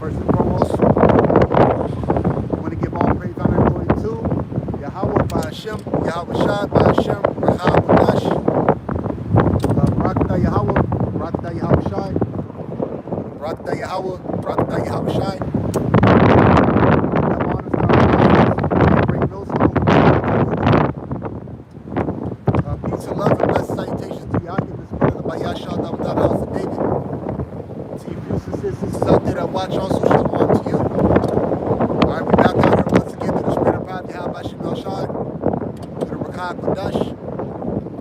First and foremost, I want to give all praise, honor, and glory to Yahawah, bahasham, Yahawashi, bahasham, Rakta Yahawah, Rakta Yahawashi, Rakta Yahawah, Rakta Yahawashi. Peace and love and blessed salutations to Yahawashi, this brother by Yahshua, that without house of David. To you, brothers and sisters out there that watch, also shalom to you. Alright, we're back out here once again through the spirit of prophet Yahawashi, through the Rakah Kodash,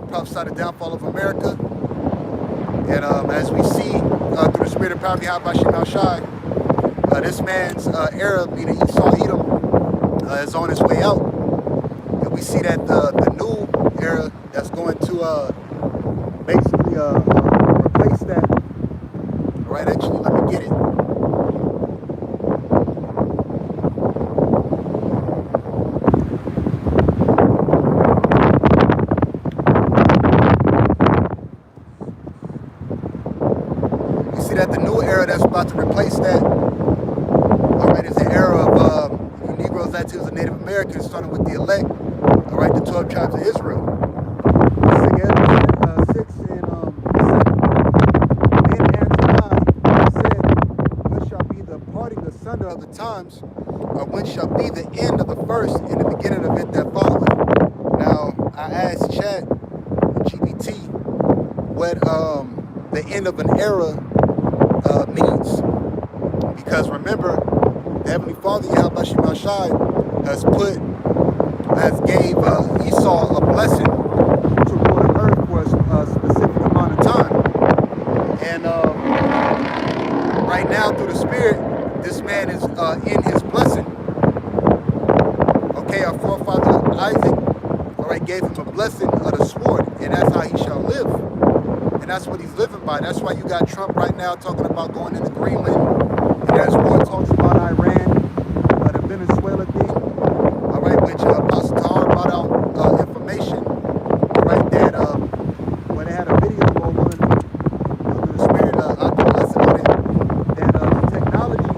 prophesied the downfall of America. And as we see through the spirit of prophet Yahawashi, this man's era, meaning Esau Edom, is on his way out. And we see that the new era that's going to basically replace that. Right, actually, let me get it. We see that the new era that's about to replace that, all right, is the era of Negroes, Latinos, and Native Americans, starting with the elect, all right, the 12 tribes of Israel. Of the times, when shall be the end of the first and the beginning of it that followeth. Now, I asked Chat GPT what the end of an era means, because remember, the Heavenly Father Yahawashi has gave Esau a blessing to rule the earth for a specific amount of time, and right now through the Spirit, this man is in his blessing. Okay, our forefather Isaac, all right, gave him a blessing of the sword, and that's how he shall live. And that's what he's living by. That's why you got Trump right now talking about going into Greenland. And there's more talks about Iran, the Venezuela thing, all right, which Apostle Tahar brought out information, all right, that when they had a video over through the Spirit, I did a lesson on it, that the technology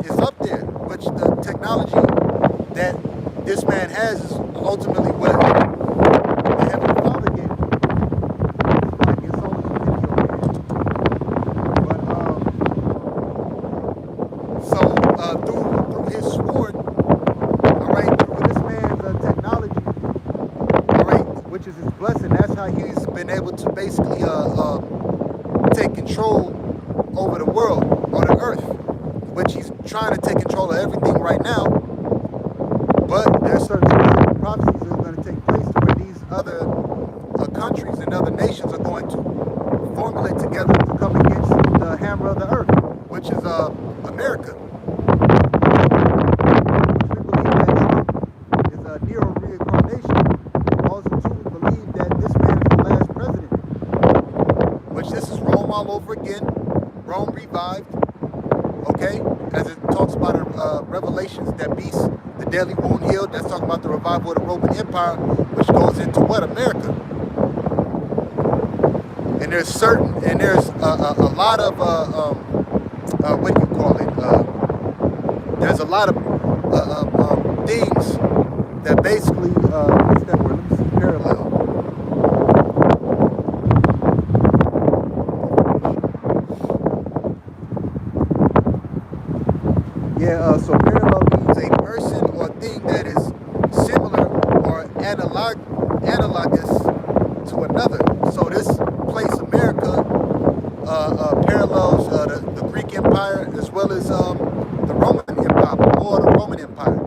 is up there, which the technology that this man has is ultimately what the Heavenly Father gave him. Like it's all in the video here. But through his sword, all right, through this man's technology, all right, which is his blessing, that's how he's been able to basically take control over the world or the earth, which he's trying to take control of everything right now. But there's certain prophecies that are going to take place where these other countries and other nations are going to formulate together to come against the hammer of the earth, which is America. We believe that Trump is a Nero reincarnation. We also truly believe that this man is the last president, which this is Rome all over again. Rome revived, okay, as it talks about in Revelations, that beast, the deadly wound healed. That's talking about the revival of the Roman Empire, which goes into what? America. And there's a lot of what do you call it? There's a lot of things that basically what's that word? Let me see, parallel. Yeah, so parallel means a person or thing that is similar or analogous to another. So this place, America, parallels the Greek Empire as well as the Roman Empire, or the Roman Empire.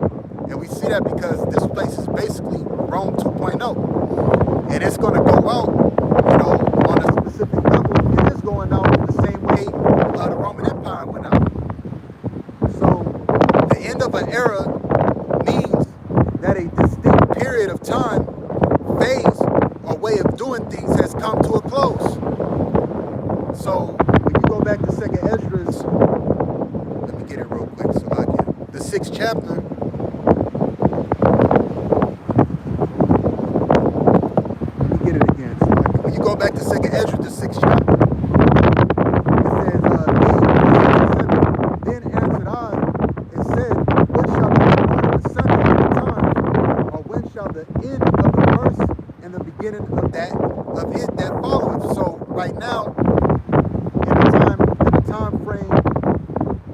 And we see that because this place is basically Rome 2.0. And it's going to go out, on a specific level. It is going out in the same way the Roman Empire went out. End of an era means that a distinct period of time, phase, or way of doing things has come to a close. So when you go back to 2nd Esdras, let me get it real quick so I can, the 6th chapter, let me get it again. So when you go Go back to 2nd Ezra, the 6th chapter. Then answered I and said, when shall be the part of the second of the times, or when shall the end of the verse and the beginning of it that followeth? So right now, in the time frame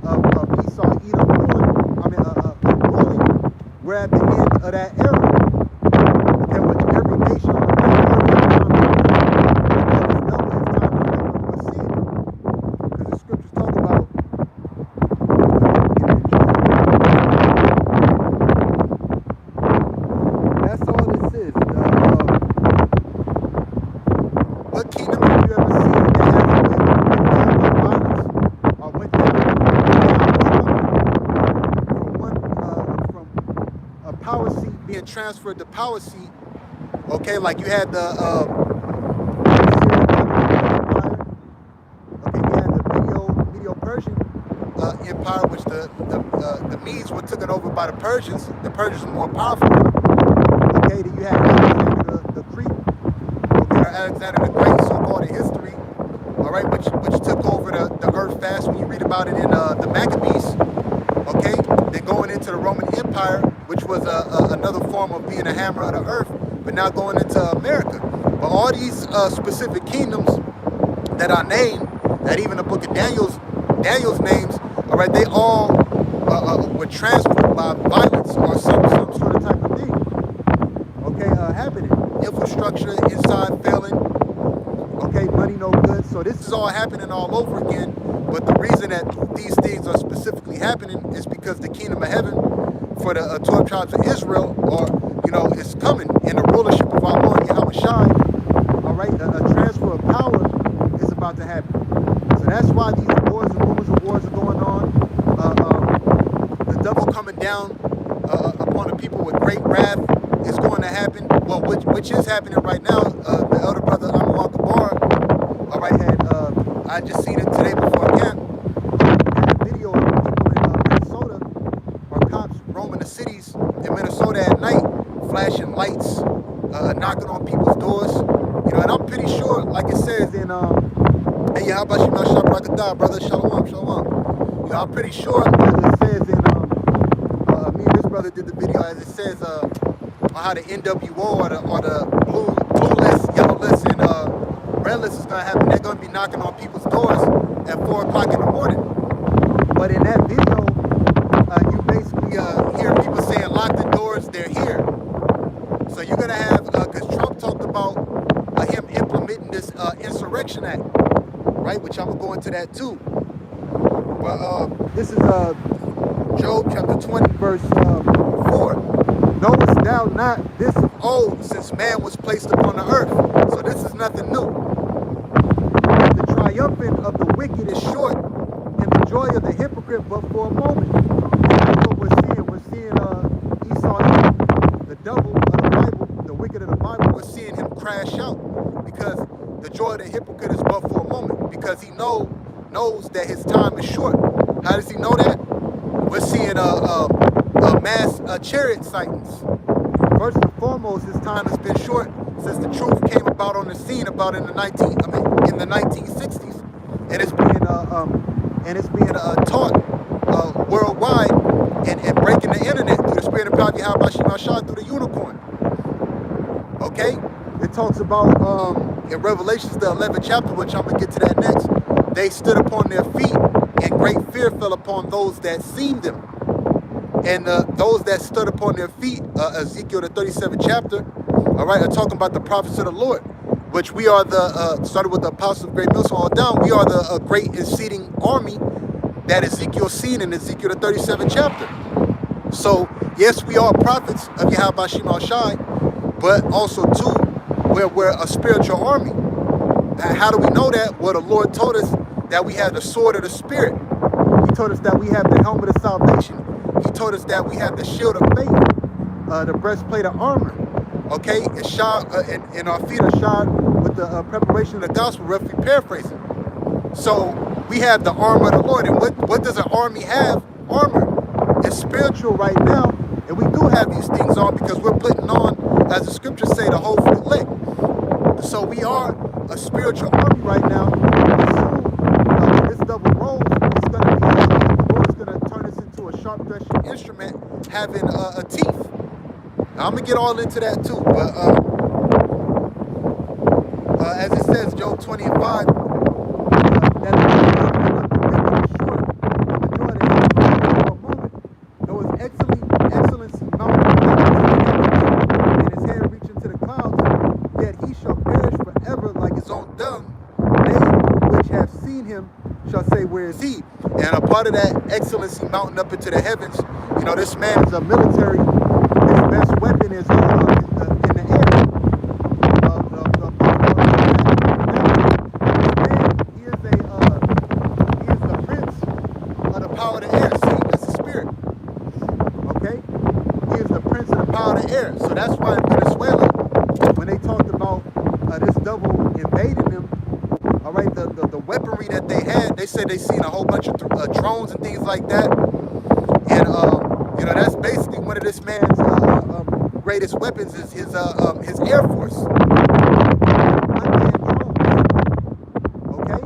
of Esau, Edom ruling, we're at the end of that era. In which every nation on the planet because the scriptures talk about that's all this is. What kingdom have you ever seen that has went down by violence or went down from a power seat being transferred to power seat? Okay, like you had the Medo-Persian Empire, which the Medes were taken over by the Persians. The Persians were more powerful. Okay, then you had Alexander the Great. Okay, Alexander the Great, so-called in history. All right, which took over the earth fast when you read about it in the Maccabees. Okay, then going into the Roman Empire, which was another form of being a hammer of the earth, but now going into America. But all these specific kingdoms that are named, that even the book of Daniel's names, all right, they all were transferred by violence or some sort of type of thing. Okay, happening. Infrastructure inside failing. Okay, money no good. So this is all happening all over again. But the reason that these things are specifically happening is because the kingdom of heaven for the 12 tribes of Israel is coming in the rulership of our Lord Yahawashi. All right, a transfer of power is about to happen. So that's why these wars and rumors of wars are going on. The devil coming down upon the people with great wrath is going to happen. Well, which is happening right now. The elder brother Yahawah all right, I just seen it today before camp. Had a video of people in Minnesota or cops roaming the cities in Minnesota at night, flashing lights, knocking on people's doors. And I'm pretty sure, like it says in hey, Yahawashi, brother, shalom. I'm pretty sure, as it says in me and this brother did the video, as it says on how the NWO or the blue list, yellow list, and red list is gonna happen. They're gonna be knocking on people's doors at 4 o'clock in the morning. But in that video, you basically hear people saying, "Lock the doors, they're here." So you're gonna have, because Trump talked about him implementing this Insurrection Act, right? Which I'm gonna go into that too. But this is Job chapter 20, verse 4. Knowest thou not this of old, since man was placed upon the earth? So this is nothing new. The triumphant of the wicked is short, and the joy of the hypocrite but for a moment. That's what we're seeing. We're seeing Esau, the devil of the Bible, the wicked of the Bible. We're seeing him crash out because the joy of the hypocrite is but for a moment, because he knows that his time is short. How does he know that? We're seeing mass chariot sightings. First and foremost, his time has been short since the truth came about on the scene about in the 1960s, and it's being taught worldwide and breaking the internet through the spirit of power Yahawashi through the unicorn. Okay, it talks about in Revelations the 11th chapter, which I'm gonna get to that next. They stood upon their feet, and great fear fell upon those that seen them. And those that stood upon their feet, Ezekiel the 37th chapter, all right, are talking about the prophets of the Lord, which we are the, started with the apostles of Great Millstone all down, we are the great exceeding army that Ezekiel seen in Ezekiel the 37th chapter. So, yes, we are prophets of Yahawashi, but also, too, we're a spiritual army. How do we know that? Well, the Lord told us that we have the sword of the Spirit. He told us that we have the helmet of salvation. He told us that we have the shield of faith, the breastplate of armor. Okay, and our feet are shod with the preparation of the gospel, roughly paraphrasing. So we have the armor of the Lord. And what does an army have? Armor. It's spiritual right now, and we do have these things on because we're putting on, as the scriptures say, the whole elect. So we are a spiritual army right now. Soon, when this double rolls, it's going to be the Lord's going to turn us into a sharp threshing instrument having a teeth. Now, I'm gonna get all into that too, but as it says, Job 20:5, that the though his excellency mounted and his hair reach into the clouds, yet he shall perish forever like his own dung. They which have seen him shall say, where is he? And a part of that excellency mounting up into the heavens, you know, this man is a military. His best weapon is in the air. He is the prince of the power of the air. See, that's the spirit. Okay? He is the prince of the power of the air. So that's why in Venezuela, when they talked about this double invading them, all right, the weaponry that they had, they said they seen a whole bunch of drones and things like that. And you know, that's basically one of this man's greatest weapons is his Air Force. Okay?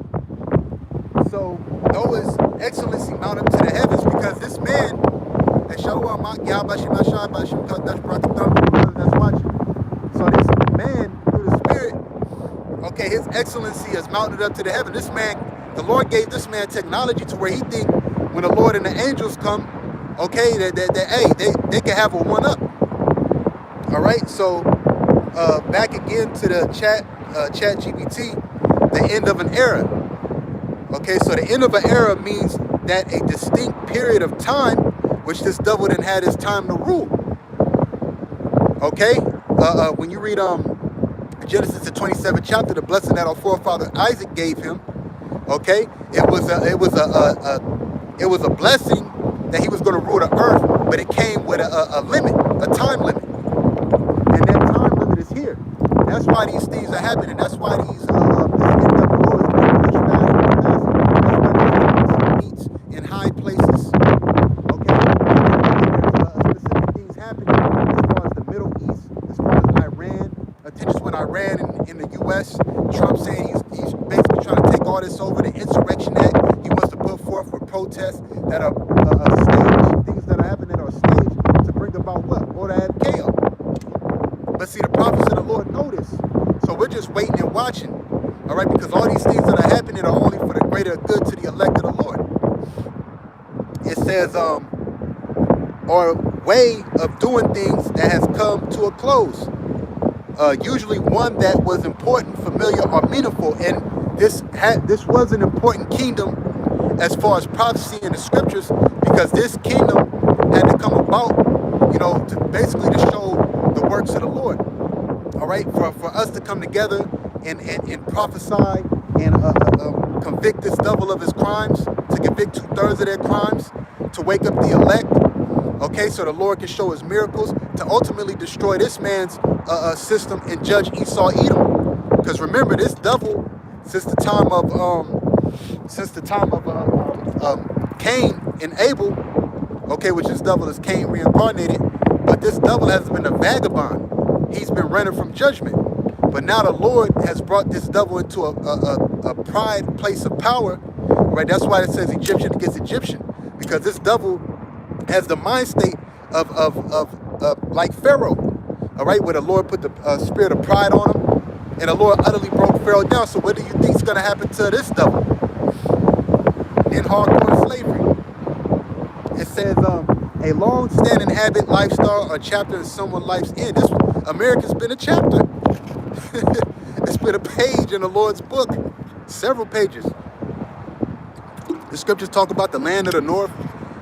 So Noah's excellency mount up to the heavens because this man, Yahawashi, that's watching. So this man, through the spirit, okay, his excellency is mounted up to the heaven. This man, the Lord gave this man technology to where he think when the Lord and the angels come, okay, they can have a one-up. All right, so back again to the chat GPT, the end of an era. Okay, so the end of an era means that a distinct period of time, which this devil then had his time to rule. Okay, when you read Genesis the 27th chapter, the blessing that our forefather Isaac gave him, okay, it was a blessing that he was going to rule the earth, but it came with a limit, a time limit. And that time limit is here. That's why these things are happening. That's why these this NWO is being pushed faster and faster. That's why these meets in high places. Okay? There's specific things happening as far as the Middle East, as far as Iran. Attention when Iran in the U.S. Trump saying he's basically trying to take all this over. The Insurrection Act he wants to put forth for protests that are staged, things that are happening are staged to bring about what? Order and chaos. But see, the prophets of the Lord know this. So we're just waiting and watching. All right, because all these things that are happening are only for the greater good to the elect of the Lord. It says, or way of doing things that has come to a close. Usually one that was important, familiar, or meaningful. And this was an important kingdom as far as prophecy in the scriptures, because this kingdom had to come about, you know, to basically to show the works of the Lord. All right, for us to come together and prophesy and convict this devil of his crimes, to convict 2/3 of their crimes, to wake up the elect. Okay, so the Lord can show his miracles, to ultimately destroy this man's system and judge Esau, Edom. Because remember, this devil, since the time of Cain and Abel, okay, which this devil is Cain reincarnated, but this devil has been a vagabond. He's been running from judgment. But now the Lord has brought this devil into a pride place of power, right? That's why it says Egyptian against Egyptian, because this devil has the mind state of like Pharaoh, all right, where the Lord put the spirit of pride on him, and the Lord utterly broke Pharaoh down. So what do you think is going to happen to this devil in hardcore slavery? It says a long-standing habit, lifestyle, or chapter in someone's life's end. This America's been a chapter. It's been a page in the Lord's book, several pages. The scriptures talk about the land of the north.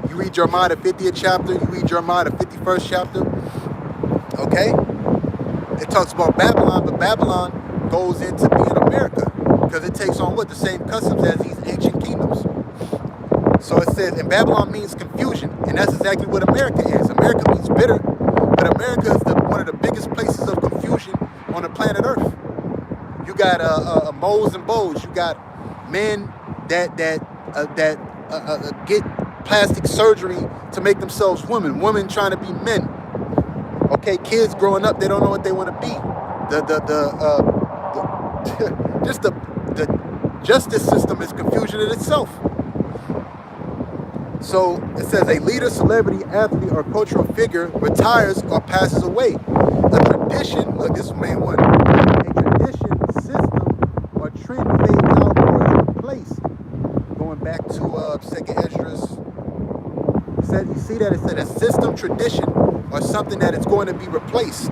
You read Jeremiah the 50th chapter. You read Jeremiah the 51st chapter. Okay? It talks about Babylon, but Babylon goes into being America because it takes on what? The same customs as these ancient kingdoms. So it says, and Babylon means confusion, and that's exactly what America is. America means bitter, but America is one of the biggest places of confusion on the planet Earth. You got moles and bows. You got men that get plastic surgery to make themselves women. Women trying to be men. Okay, kids growing up, they don't know what they want to be. Just the justice system is confusion in itself. So it says a leader, celebrity, athlete, or cultural figure retires or passes away. A tradition, look, this is main one. A tradition, system, or trend fades out or is replaced. Going back to Second Esdras. Said, you see that it said a system, tradition, or something that is going to be replaced.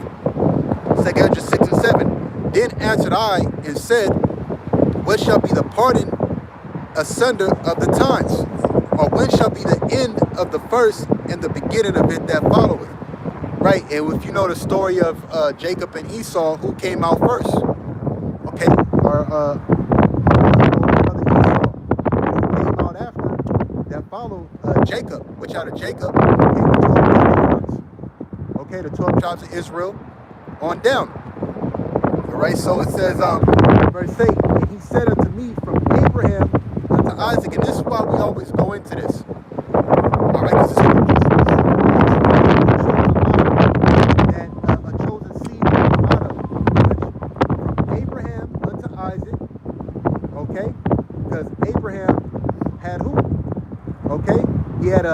Second Esdras 6 and 7. Then answered I and said, what shall be the parting asunder of the times? Or when shall be the end of the first and the beginning of it that followeth? Right, and if you know the story of Jacob and Esau, who came out first? Okay, or brother Esau, who came out after, that followed Jacob, which out of Jacob came the 12 tribes. Okay, the 12 tribes of Israel on down. All right, so it says, verse 8, and he said unto me, from Abraham unto Isaac, and this is why we always go into this. All right, because it's and a chosen seed out of which from Abraham unto Isaac. Okay, because Abraham had who? Okay, he had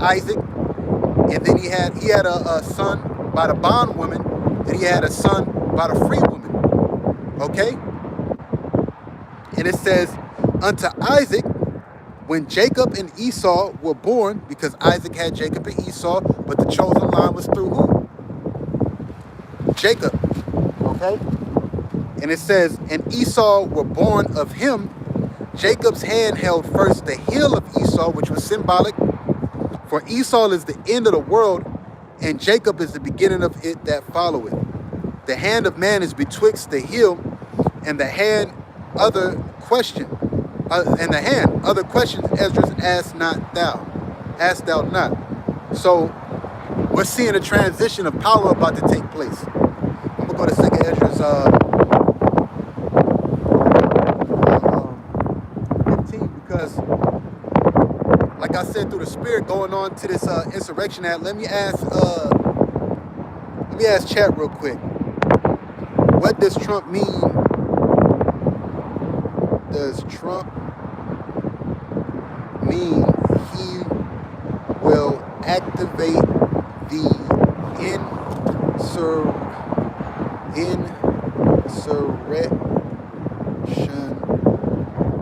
Isaac, and then he had a son by the bondwoman, and he had a son by the free woman. Okay. And it says, unto Isaac, when Jacob and Esau were born, because Isaac had Jacob and Esau, but the chosen line was through who? Jacob. Okay? And it says, and Esau were born of him. Jacob's hand held first the heel of Esau, which was symbolic. For Esau is the end of the world, and Jacob is the beginning of it that followeth. The hand of man is betwixt the heel and the hand. Other question, and the hand, other questions, Esdras asked not thou, asked thou not. So we're seeing a transition of power about to take place. I'm gonna go to Second Esdras 15, because like I said, through the spirit going on to this insurrection act, let me ask chat real quick. What does Trump mean? Does Trump mean he will activate the Insurrection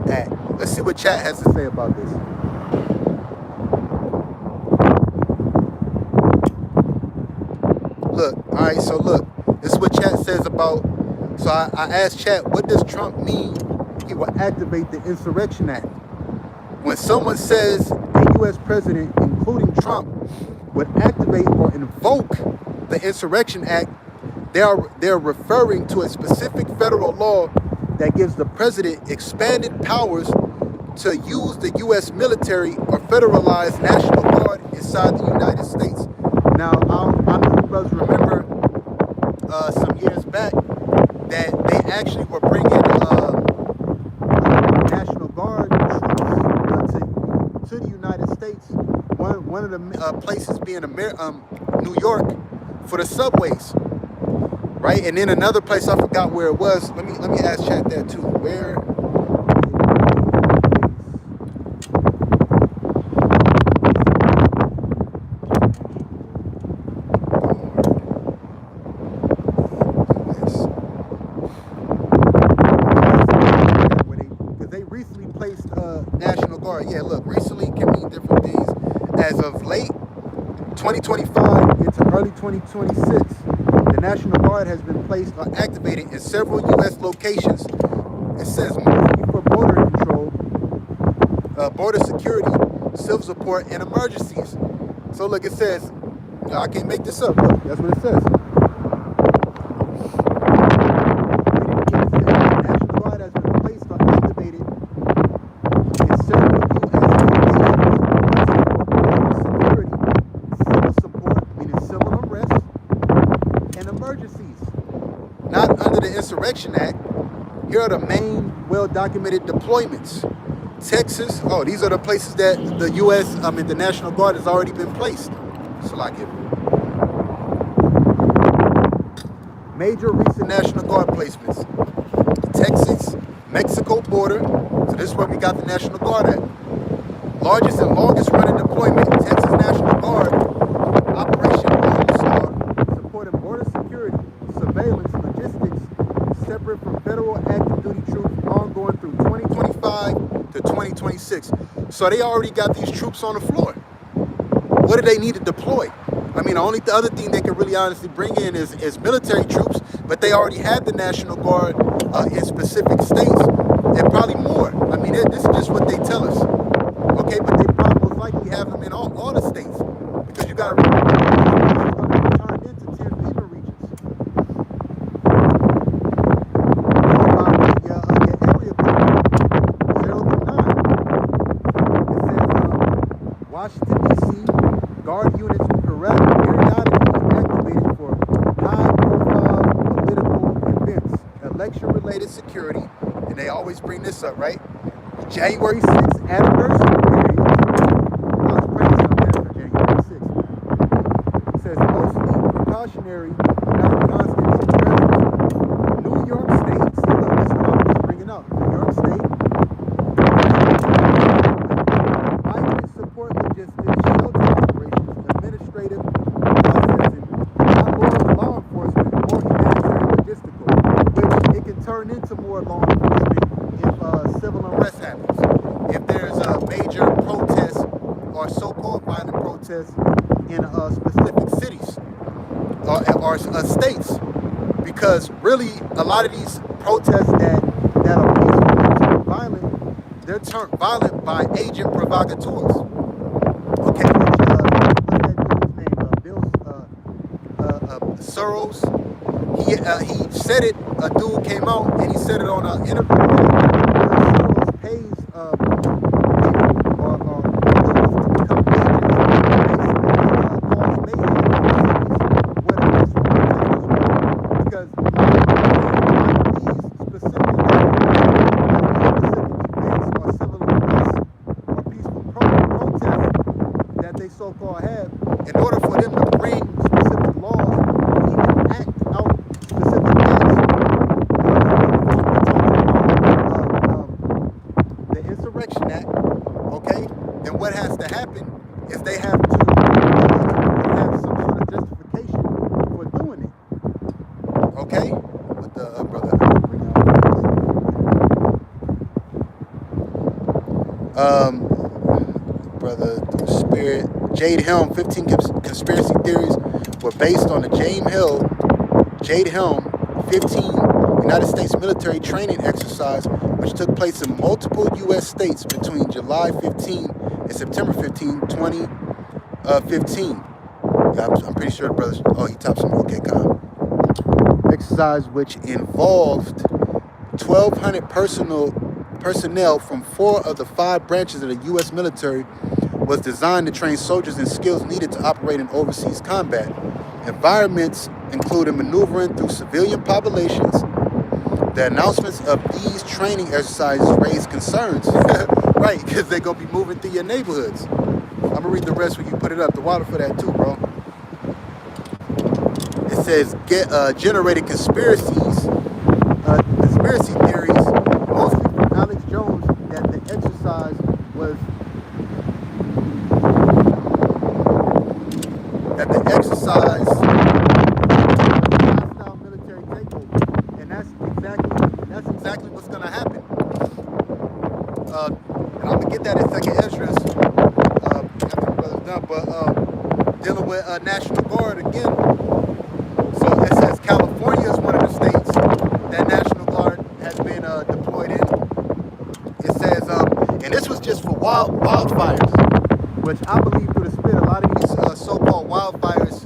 Act? Let's see what chat has to say about this. Look, all right, so look, this is what chat says about, so I asked chat, what does Trump mean he will activate the Insurrection Act? When someone says a U.S. president, including Trump, would activate or invoke the Insurrection Act, they're referring to a specific federal law that gives the president expanded powers to use the U.S. military or federalized National Guard inside the United States. Now, I know you brothers remember some years back that they actually were bringing National Guard troops to the United States. One of the places being New York for the subways, right? And then another place, I forgot where it was. Let me ask chat that too. Where? National Guard. Yeah, look, recently can mean different things. As of late 2025 into early 2026, the National Guard has been placed or activated in several U.S. locations. It says mostly for border control, border security, civil support, and emergencies. So look, it says, I can't make this up. Look, that's what it says. Insurrection Act. Here are the main well-documented deployments. Texas. Oh, these are the places that the U.S. The National Guard has already been placed. So like it. Major recent National Guard placements. Texas, Mexico border. So this is where we got the National Guard at. Largest and longest running deployment, Texas National Guard, Operation Lone Star, supporting border security, surveillance, logistics, separate from federal active duty troops, ongoing through 2025 to 2026. So they already got these troops on the floor. What do they need to deploy? I mean, the other thing they can really honestly bring in is military troops, but they already have the National Guard in specific states, and probably more. I mean, this is just what they tell us. Okay, but they probably most likely have them in all the states, because you got to remember, it's going to be turned into 10 FEMA regions. Go about your area code, 0 through 9. It says Washington, D.C., Guard units periodically activated for high-profile political events, election-related security, and they always bring this up, right? January 6th anniversary period. I was praying on that for January 6th. It says mostly precautionary, not constant presence. New York State, see, look, this is what I'm just bringing up. New York State, migrant support logistics, shelter operations, administrative processing, not more law enforcement, more humanitarian logistical, which it can turn into more law enforcement if civil unrest happens. If there's a major protest or so-called violent protest in specific cities or states, because really a lot of these protests that are peaceful turn violent, they're turned violent by agent provocateurs. Okay, what's that dude's name? Bill Soros. He said it. A dude came out and he said it on an interview. Soros pays people or dudes to become agents, basically cause mayhem in cities where the peaceful protesters were. Because these specific events or civil unrest or peaceful protests that they so-called have, in order for them to bring specific laws or even act out specific acts, the Insurrection Act, okay, then what has to happen is they have to have some sort of justification for doing it, okay? What the brother brother Spirit Jade Helm 15 conspiracy theories were based on the Jade Helm 15 United States military training exercise, which took place in multiple U.S. states between July 15 and September 15, 2015. Yeah, I'm pretty sure the brothers. Oh, he topped some. Okay, calm. Exercise which involved 1,200 personnel from 4 of the 5 branches of the U.S. military, was designed to train soldiers in skills needed to operate in overseas combat environments, including maneuvering through civilian populations. The announcements of these training exercises raised concerns, right? Because they're gonna be moving through your neighborhoods. I'm gonna read the rest when you put it up. The water for that too, bro. It says generated conspiracy theories, mostly from Alex Jones, that the exercise was hostile military takeover, and that's exactly what's gonna happen. And I'm gonna get that in Second Esdras after the brother's done. But dealing with National Guard again. So it says California is one of the states that National Guard has been deployed in. It says, and this was just for wildfires, which I believe through the spit, a lot of these so-called wildfires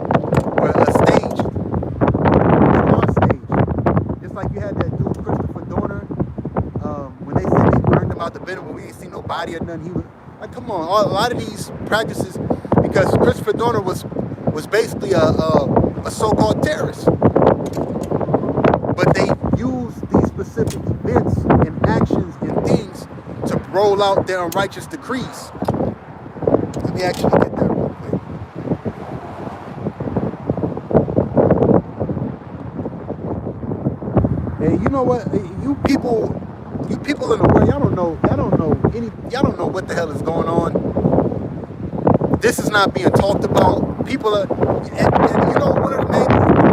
were staged. They're on stage. Just like you had that dude Christopher Dorner, when they said they burned him out the building, when we ain't seen no body or nothing. He was like, come on, a lot of these practices, because Christopher Dorner was basically a so-called terrorist. But they use these specific events and actions and things to roll out their unrighteous decrees. Let me actually get that real quick. And you know what? You people in the world, y'all don't know what the hell is going on. This is not being talked about. People are, and you know, one of the main things,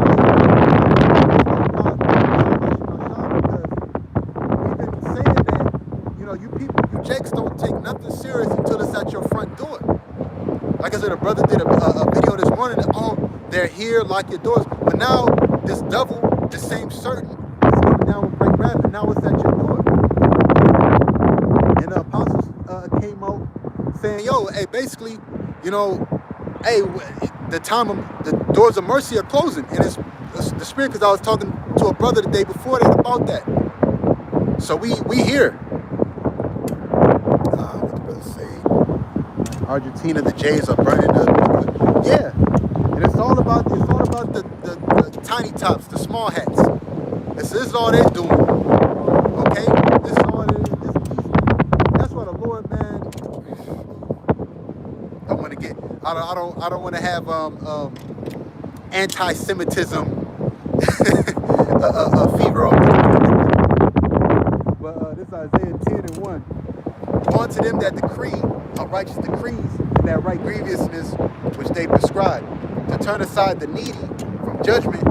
we've been saying that, you know, you jakes don't take nothing serious until it's at your front door. Like I said, a brother did a video this morning that, oh, they're here, lock your doors. But now this devil, the same certain, is coming down with great wrath, and now it's at your door. And the apostles came out saying, yo, hey, basically, you know, hey, the doors of mercy are closing. And it's the spirit, because I was talking to a brother the day before that about that. So we here. What the brother say? Argentina, the Jays are burning yeah. And it's all about the tiny tops, the small hats. This is all they're doing. Okay? This is all it is. That's what the Lord, man. I don't want to have anti-Semitism a fever on me. But this is Isaiah 10:1. On to them that decree righteous decrees and that right grievousness which they prescribe, to turn aside the needy from judgment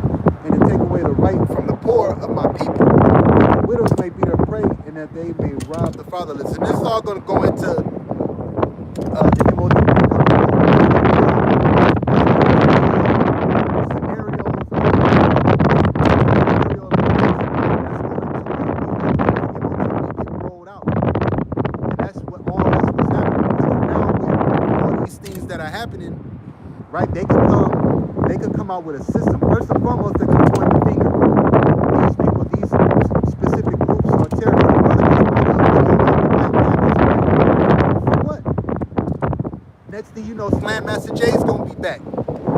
and to take away the right from the poor of my people. That the widows may be their prey and that they may rob the fatherless. And this is all going to go into the MOT. Right, they could come out with a system. First and foremost, they're going to point the finger. These people, these specific groups are terrorists. For what? Next thing you know, Slam Master J is going to be back.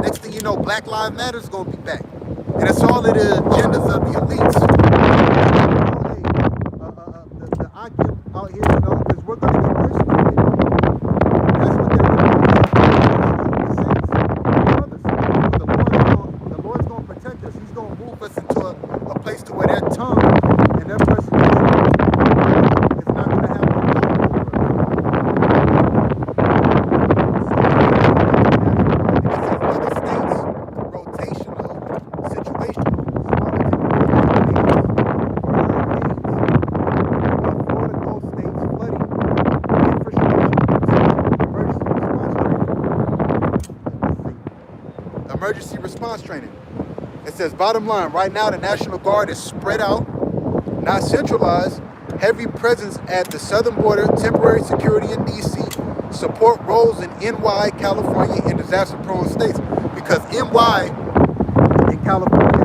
Next thing you know, Black Lives Matter is going to be back. And it's all of the agendas of the elites. The Akim out here, you know, because we're going to get persecuted. That's what they're going to do. He's going to move us into a place to where their tongue and their persecution is not going to have no power over it. Other states, rotational situation. Florida Gulf states flooding, infrastructure, emergency response training. It says, bottom line, right now the National Guard is spread out, not centralized, heavy presence at the southern border, temporary security in D.C., support roles in NY, California, and disaster-prone states. Because NY and California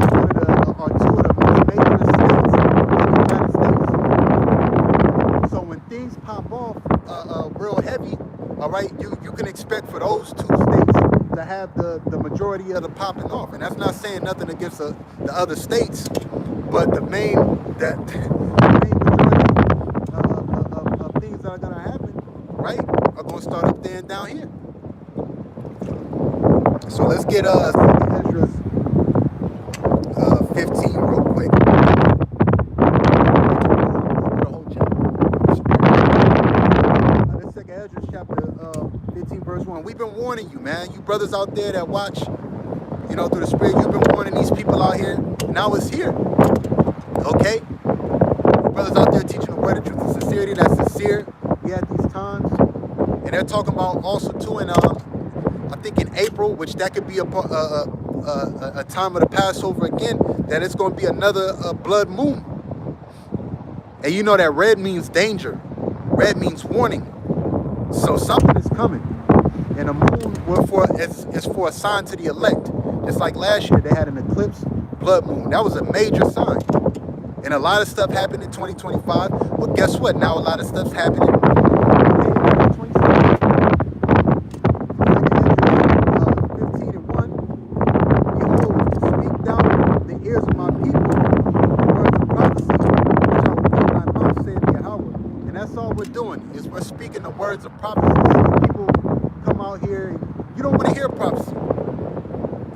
are two of the most dangerous states in the United States. So when things pop off real heavy, all right, you can expect for those two states to have the majority of the popping off. And that's not saying nothing against the other states, but the main majority of things that are going to happen, right, are going to start up there and down here. So let's get Ezra's 15 real quick. Let's take Ezra's chapter 15 verse 1. We've been warning you, man. You brothers out there that watch, you know, through the spirit, you've been warning these people out here. Now it's here. Okay? You brothers out there teaching the word of truth and sincerity, that's sincere. We at these times. And they're talking about also too in I think in April, which that could be a time of the Passover again, that it's going to be another blood moon. And you know that red means danger. Red means warning. So something is coming. And the moon is for a sign to the elect. Just like last year, they had an eclipse, blood moon. That was a major sign. And a lot of stuff happened in 2025. Well, guess what? Now a lot of stuff's happening in 2026. 15:1. Behold, speak down the ears of my people the words of prophecy, which I will put in my mouth, saith Yahawah. And that's all we're doing, is we're speaking the words of prophecy. People come out here and you don't want to hear prophecy.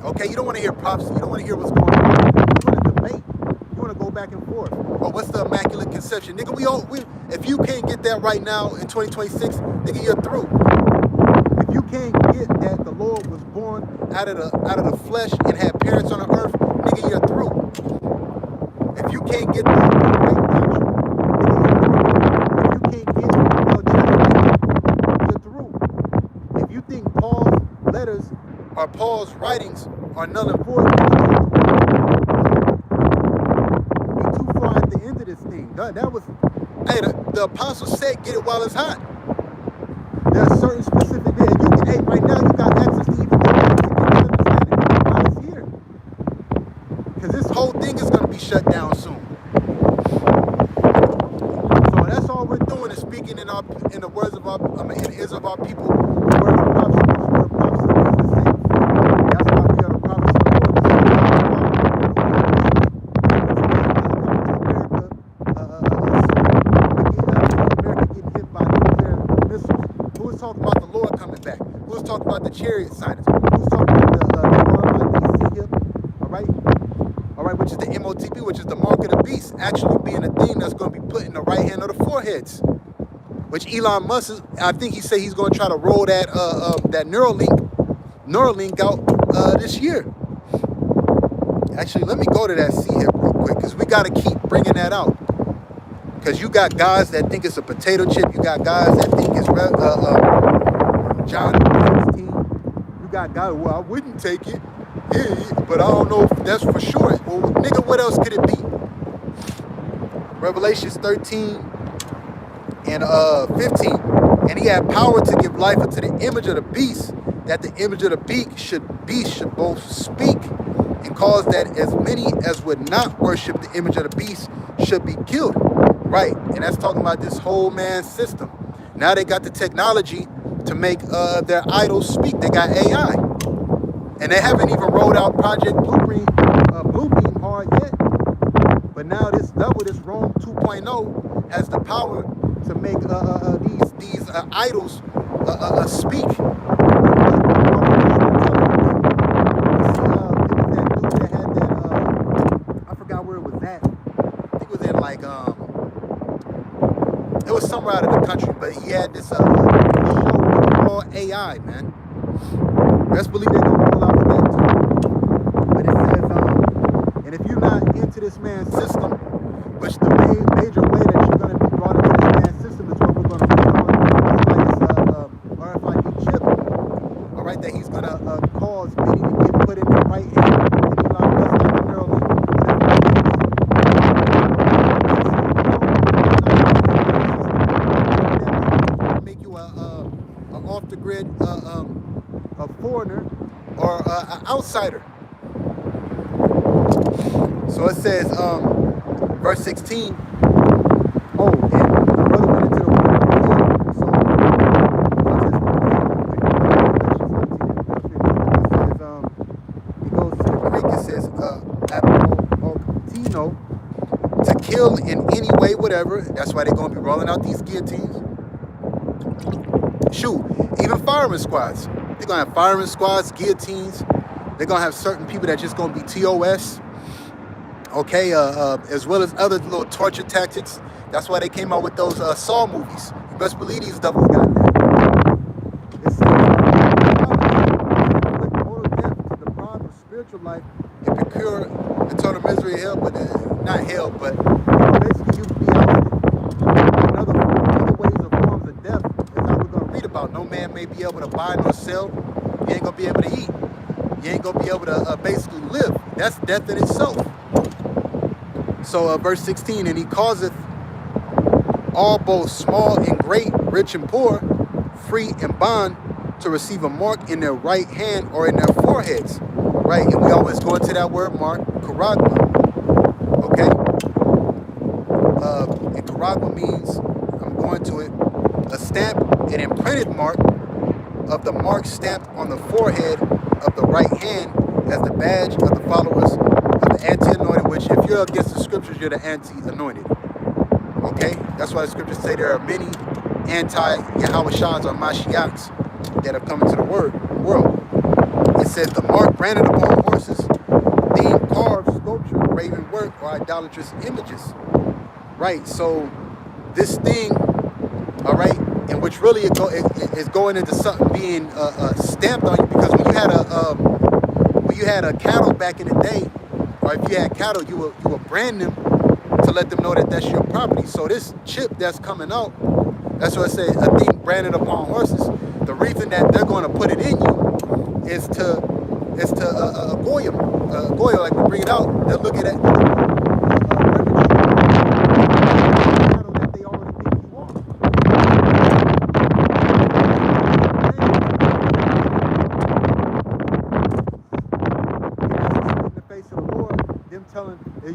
Okay, you don't want to hear prophecy. You don't want to hear what's going on. You want to debate. You want to go back and forth. Or what's the Immaculate Conception? Nigga, if you can't get that right now in 2026, nigga, you're through. If you can't get that the Lord was born out of the flesh and had parents on the earth, nigga, you're through. If you can't get the great doctrine, nigga, you're through. If you can't get Melchizedek, you're through. If you think Paul's letters or Paul's writings are null and void, you're too far at the end of this thing. That was, hey, the apostle said, get it while it's hot. There's certain specific days. You can, hey, right now you got access to even go back to get that understanding while it's here. Because this whole thing is going to be shut down soon. So that's all we're doing is speaking in the words of our, in the ears of our people, the words of prophecy, which is where prophecy means the same. That's why we are the prophets of the Lord. America getting hit by nuclear missiles. Who was talking about the Lord coming back? Who was talking about the chariot sightings? Who was talking about the RFID hip? All right, which is the MOTB, which is the mark of the beast, actually being a thing that's going to be put in the right hand of the foreheads. Which Elon Musk, I think he said he's going to try to roll that that Neuralink out this year. Actually, let me go to that C hip real quick, because we got to keep bringing that out. Because you got guys that think it's a potato chip. You got guys that think it's John 16. You got guys, well, I wouldn't take it. Yeah, but I don't know if that's for sure. Well, nigga, what else could it be? Revelations 13 and 15. And he had power to give life unto the image of the beast, that the image of the beast should both speak and cause that as many as would not worship the image of the beast should be killed. Right, and that's talking about this whole man system. Now they got the technology to make their idols speak. They got AI. And they haven't even rolled out Project Bluebeam hard yet. But now this Rome 2.0 has the power to make these idols speak. I forgot where it was at. I think it was in like it was somewhere out of the country, but he had this show called AI, man. Best believe they're gonna roll out with that too. But it says, and if you're not into this man's system, which the major way that you're gonna be brought into this man's system is what we're gonna read on this RFID chip. All right, that he's gonna cause many to get put in the right hand, and Elon Musk like the Neuralink. Make you a off the grid a foreigner or an outsider. So it says, verse 16. Oh, and the brother went into the word. So he goes to the Greek. It says, apoptino, to kill in any way, whatever. That's why they're going to be rolling out these guillotines. Shoot, even fireman squads. They're going to have fireman squads, guillotines. They're going to have certain people that just going to be TOS. Okay, as well as other little torture tactics. That's why they came out with those Saw movies. You best believe these devils got that. It says, mortal death to deprive of spiritual life and procure eternal misery of hell, but not hell, but basically you be out. Other ways or forms of death is how we're going to read about. No man may be able to buy nor sell. You ain't going to be able to eat. You ain't going to be able to basically live. That's death in itself. So verse 16, and he causeth all both small and great, rich and poor, free and bond, to receive a mark in their right hand or in their foreheads. Right, and we always go into that word mark, karagma. Okay? And karagma means, I'm going to it, a stamp, an imprinted mark of the mark stamped on the forehead of the right hand as the badge of the followers of the anti-anointed, which if you're against the scriptures, you're the anti-anointed. Okay? That's why the scriptures say there are many anti-Yahawashans or Mashiachs that have come into the world. It says the mark branded upon horses, theme, carved, sculpture, graven work or idolatrous images. Right, so this thing, all right, and which really is going into something being stamped on you, because when you had a cattle back in the day, or if you had cattle, you would brand them to let them know that that's your property. So this chip that's coming out, that's what I say, a thing branded upon horses. The reason that they're going to put it in you is to goy, like we bring it out. They're looking at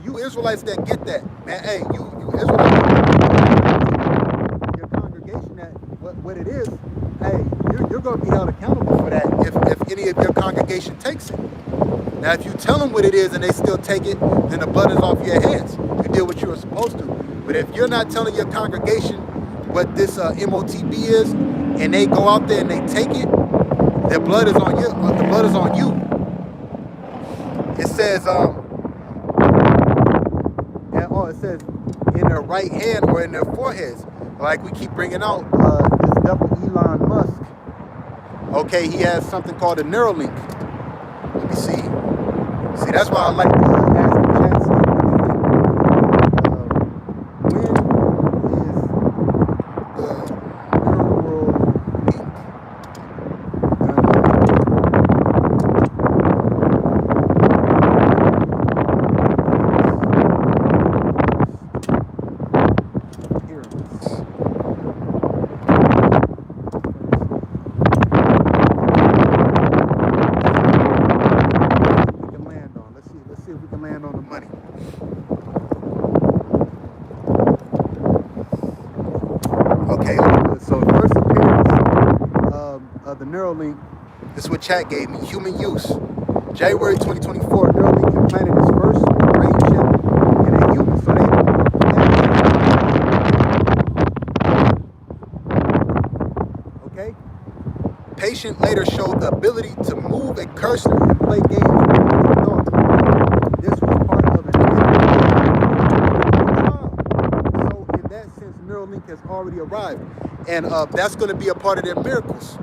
you Israelites that get that, man. Hey, you Israelites, your congregation, that what it is. Hey, you're going to be held accountable for that if any of your congregation takes it. Now, if you tell them what it is and they still take it, then the blood is off your hands. You did what you were supposed to. But if you're not telling your congregation what this MOTB is, and they go out there and they take it, their blood is on you. The blood is on you. It says, it says in their right hand or in their foreheads. Like we keep bringing out this devil Elon Musk. Okay, he has something called a Neuralink. Let me see. See, that's why I like to ask the chat. When is the Neuralink? This is what chat gave me. Human use. January 2024, Neuralink implanted its first brain chip in a human. So okay. Patient later showed the ability to move a cursor and play games with thought. This was part of an trial. So in that sense, Neuralink has already arrived. And that's going to be a part of their miracles.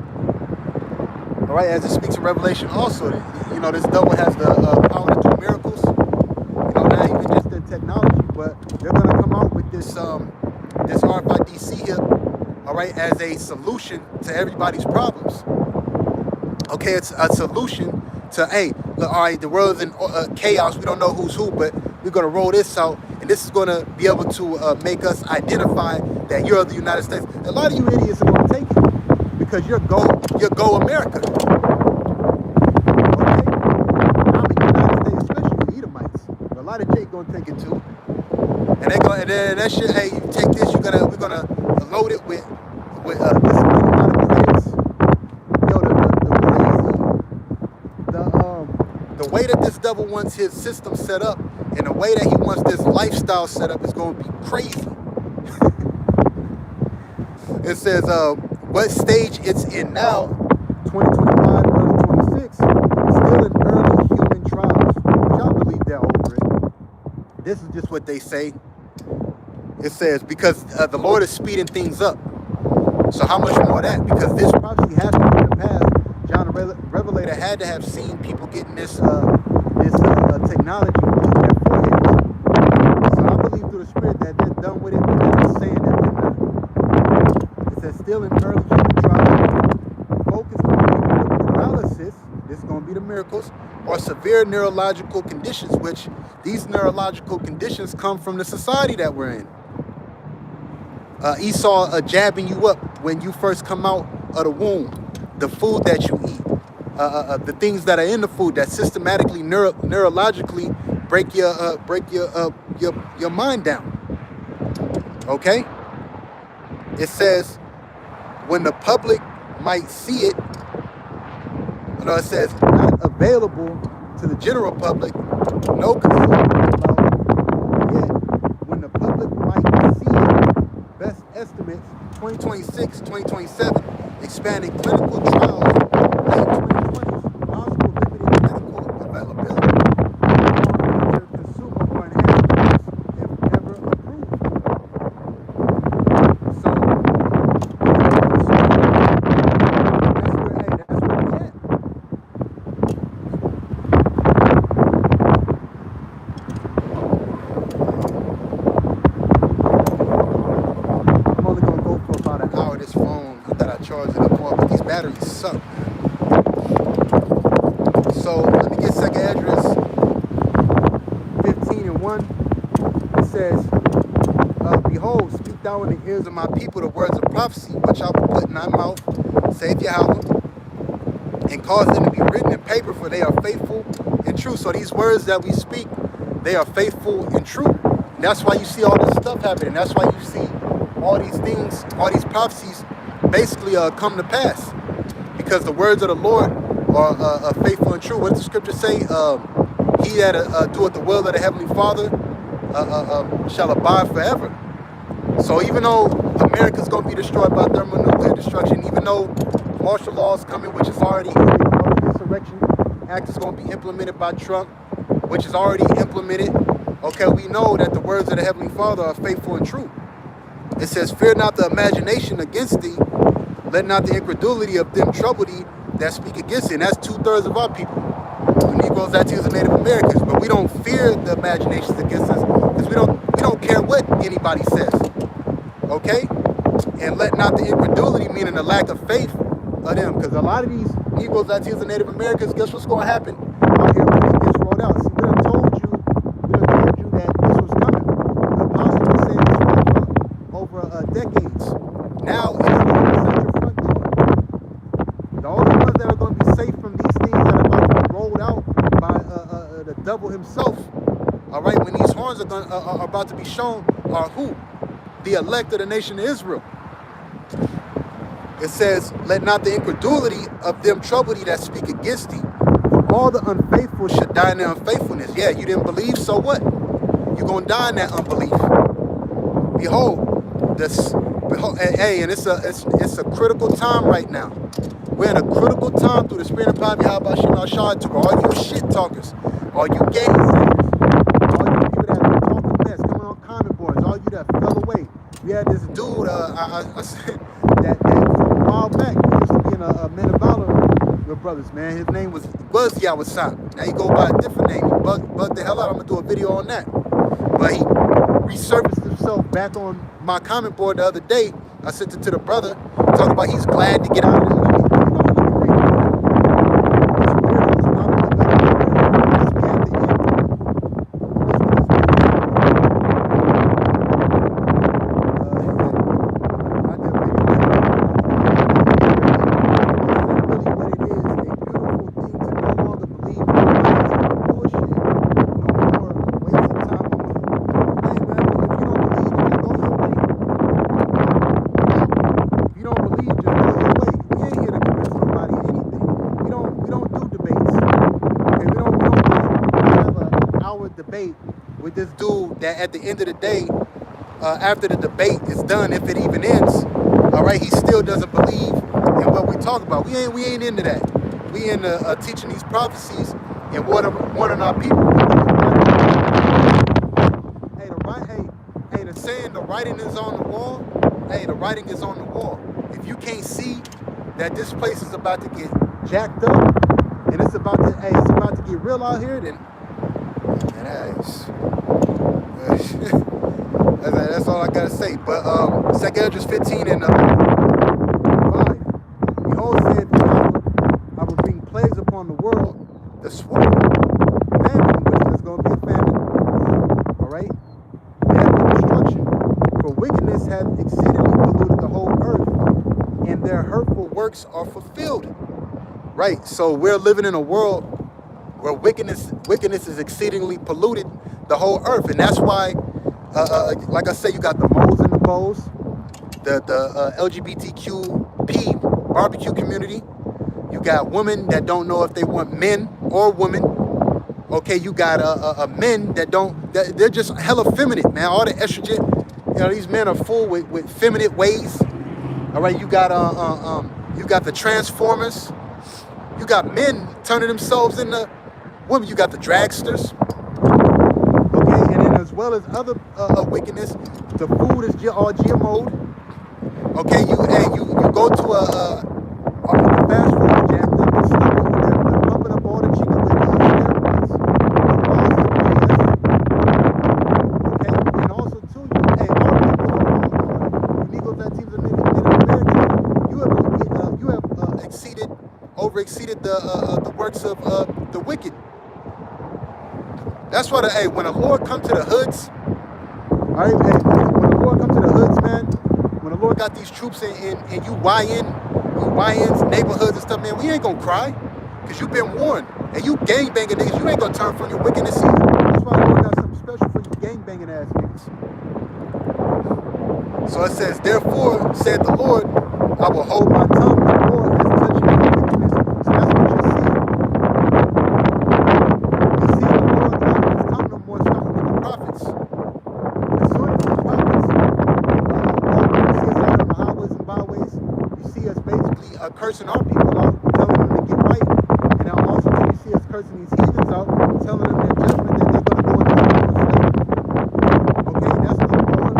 All right, as it speaks in Revelation also, you know, this devil has the power to do miracles. You know, not even just the technology, but they're going to come out with this this RFID hip, all right, as a solution to everybody's problems. Okay, it's a solution to, hey, look, all right, the world is in chaos. We don't know who's who, but we're going to roll this out, and this is going to be able to make us identify that you're the United States. A lot of you idiots are going to take it. Because you're go America. Okay? I'm a United States, especially Edomites. But a lot of Jake gonna take it too. And they go, and then that shit, hey, you take this, we're gonna load it with this amount of credits. Yo, the way that this devil wants his system set up, and the way that he wants this lifestyle set up is gonna be crazy. It says what stage it's in now, 2025, early 26, still in early human trials. Y'all believe they're over it. This is just what they say. It says, because the Lord is speeding things up. So how much more of that? Because this prophecy has to be in the past. John the Revelator had to have seen people getting this technology in their foreheads. So I believe through the Spirit that they're done with it, but they're just saying that they're not. It says, still in early human trials, focused on paralysis, this is going to be the miracles, or severe neurological conditions, which these neurological conditions come from the society that we're in. Esau jabbing you up when you first come out of the womb, the food that you eat, the things that are in the food that systematically neurologically break your mind down. Okay? It says when the public might see it, you know, it says not available to the general public, no consumer allowed yet. When the public might see it, best estimates 2026, 2027, expanding clinical trials, late 2020s, possible limited medical availability, future consumer charge it up more, but these batteries suck. So let me get second address 15:1. It says, behold, speak thou in the ears of my people the words of prophecy, which I will put in thy mouth, saith Yahawah, and cause them to be written in paper, for they are faithful and true. So these words that we speak, they are faithful and true. And that's why you see all this stuff happening. That's why you see all these things, all these prophecies basically come to pass. Because the words of the Lord are faithful and true. What does the scripture say? He that doeth the will of the Heavenly Father shall abide forever. So even though America's going to be destroyed by thermonuclear destruction, even though martial law is coming, which is already insurrection act is going to be implemented by Trump, which is already implemented, okay, we know that the words of the Heavenly Father are faithful and true. It says, fear not the imagination against thee, let not the incredulity of them trouble thee that speak against thee. And that's 2/3 of our people. The Negroes, Latinos, and Native Americans. But we don't fear the imaginations against us because we don't care what anybody says. Okay? And let not the incredulity, meaning the lack of faith of them. Because a lot of these Negroes, Latinos, and Native Americans, guess what's going to happen out here when it gets rolled out? See, we done told you that this was coming. The apostles were saying this over decades. Now, it's at your front door. The only ones that are going to be safe from these things that are about to be rolled out by the devil himself, all right, when these horns are about to be shown, are who? The elect of the nation of Israel. It says, let not the incredulity of them trouble thee that speak against thee. For all the unfaithful should die in their unfaithfulness. Yeah, you didn't believe, so what? You're going to die in that unbelief. Behold, hey, and it's a critical time right now. We're in a critical time through the spirit of power, Yahawashi, to all you shit talkers, all you gainsayers, all you people that have been talking mess, coming on comment boards, all you that fell away. We had this dude, that from a while back, he used to be in a Men of Valor with brothers, man. His name was Yahawah. Now he go by a different name. He bugged the hell out. I'm gonna do a video on that. But he resurfaced himself back on my comment board the other day. I sent it to the brother, talking about he's glad to get out of it. Debate with this dude that at the end of the day, after the debate is done, if it even ends, all right, he still doesn't believe in what we talk about. We ain't into that. We into teaching these prophecies and warning our people. Hey, the saying, the writing is on the wall. Hey, the writing is on the wall. If you can't see that this place is about to get jacked up and it's about to get real out here, then that's all I gotta say. But second address 15 and 5. Behold, said I will bring plagues upon the world, the sword, famine, which there's gonna be a famine. All right, death and destruction. For wickedness hath exceedingly polluted the whole earth, and their hurtful works are fulfilled. Right. So we're living in a world where wickedness is exceedingly polluted the whole earth. And that's why, like I said, you got the moles and the bows, the LGBTQP barbecue community. You got women that don't know if they want men or women. Okay, you got men that they're just hella feminine, man. All the estrogen, these men are full with feminine ways. All right, you got the transformers. You got men turning themselves into women. You got the dragsters. Okay, and then as well as other wickedness, the food is all GMO'd. Okay, you go to a fast food jacked up and stuff. They're pumping up all the chicken with steroids. Okay, and also too, all people, Negroes, Latinos, and Native Americans, you have exceeded the works of the wicked. That's why when the Lord come to the hoods, all right, when the Lord come to the hoods, man, when the Lord got these troops and you YNs, neighborhoods and stuff, man, we ain't gonna cry, because you've been warned. And you gangbanging niggas, you ain't gonna turn from your wickedness either. That's why the Lord got something special for you gangbanging ass niggas. So it says, therefore, said the Lord, I will hold my tongue no more as touching your wickedness. So that's what you see. You see the Lord not his tongue no more, starting with the prophets. As soon as the prophets you see us out on the highways and byways, you see us basically cursing our people out, telling them to get right. And now also you see us cursing these heathens out, telling them their judgment that they're going to go into the slavery. Okay, that's the Lord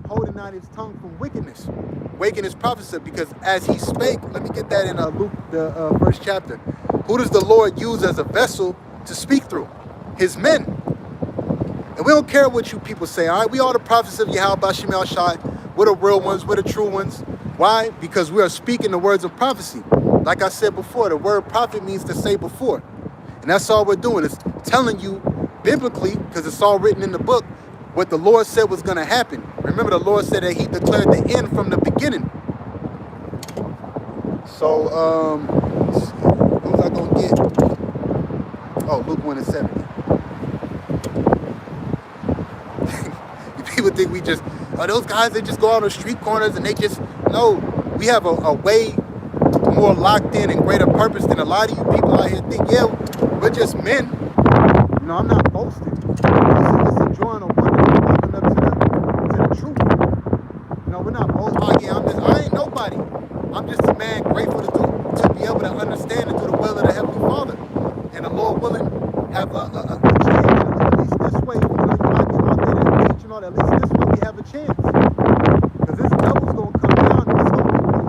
holding out his tongue from wickedness, waking his prophecy, because as he spake, let me get that in Luke, the first chapter. Who does the Lord use as a vessel to speak through? His men. And we don't care what you people say, all right? We are the prophets of Yahawashi. We're the real ones, we're the true ones. Why? Because we are speaking the words of prophecy. Like I said before, the word prophet means to say before. And that's all we're doing, is telling you biblically, because it's all written in the book, what the Lord said was going to happen. Remember, the Lord said that he declared the end from the beginning. So, let's see. Who was I going to get? Oh, Luke 1:70. People think we just, those guys, they just go out on street corners and they just, no. We have a way more locked in and greater purpose than a lot of you people out here think. Yeah, we're just men. You know, I'm not boasting. It's a joy and a wonder to open up to the truth. You know, we're not boasting. Oh yeah, I ain't nobody. I'm just a man grateful to be able to understand and do the will of the Heavenly Father. And the Lord willing, have a chance. At least this way, you know, you might get out there and teach, you know, at least this way we have a chance. Because this devil's going to come down and it's going to be real.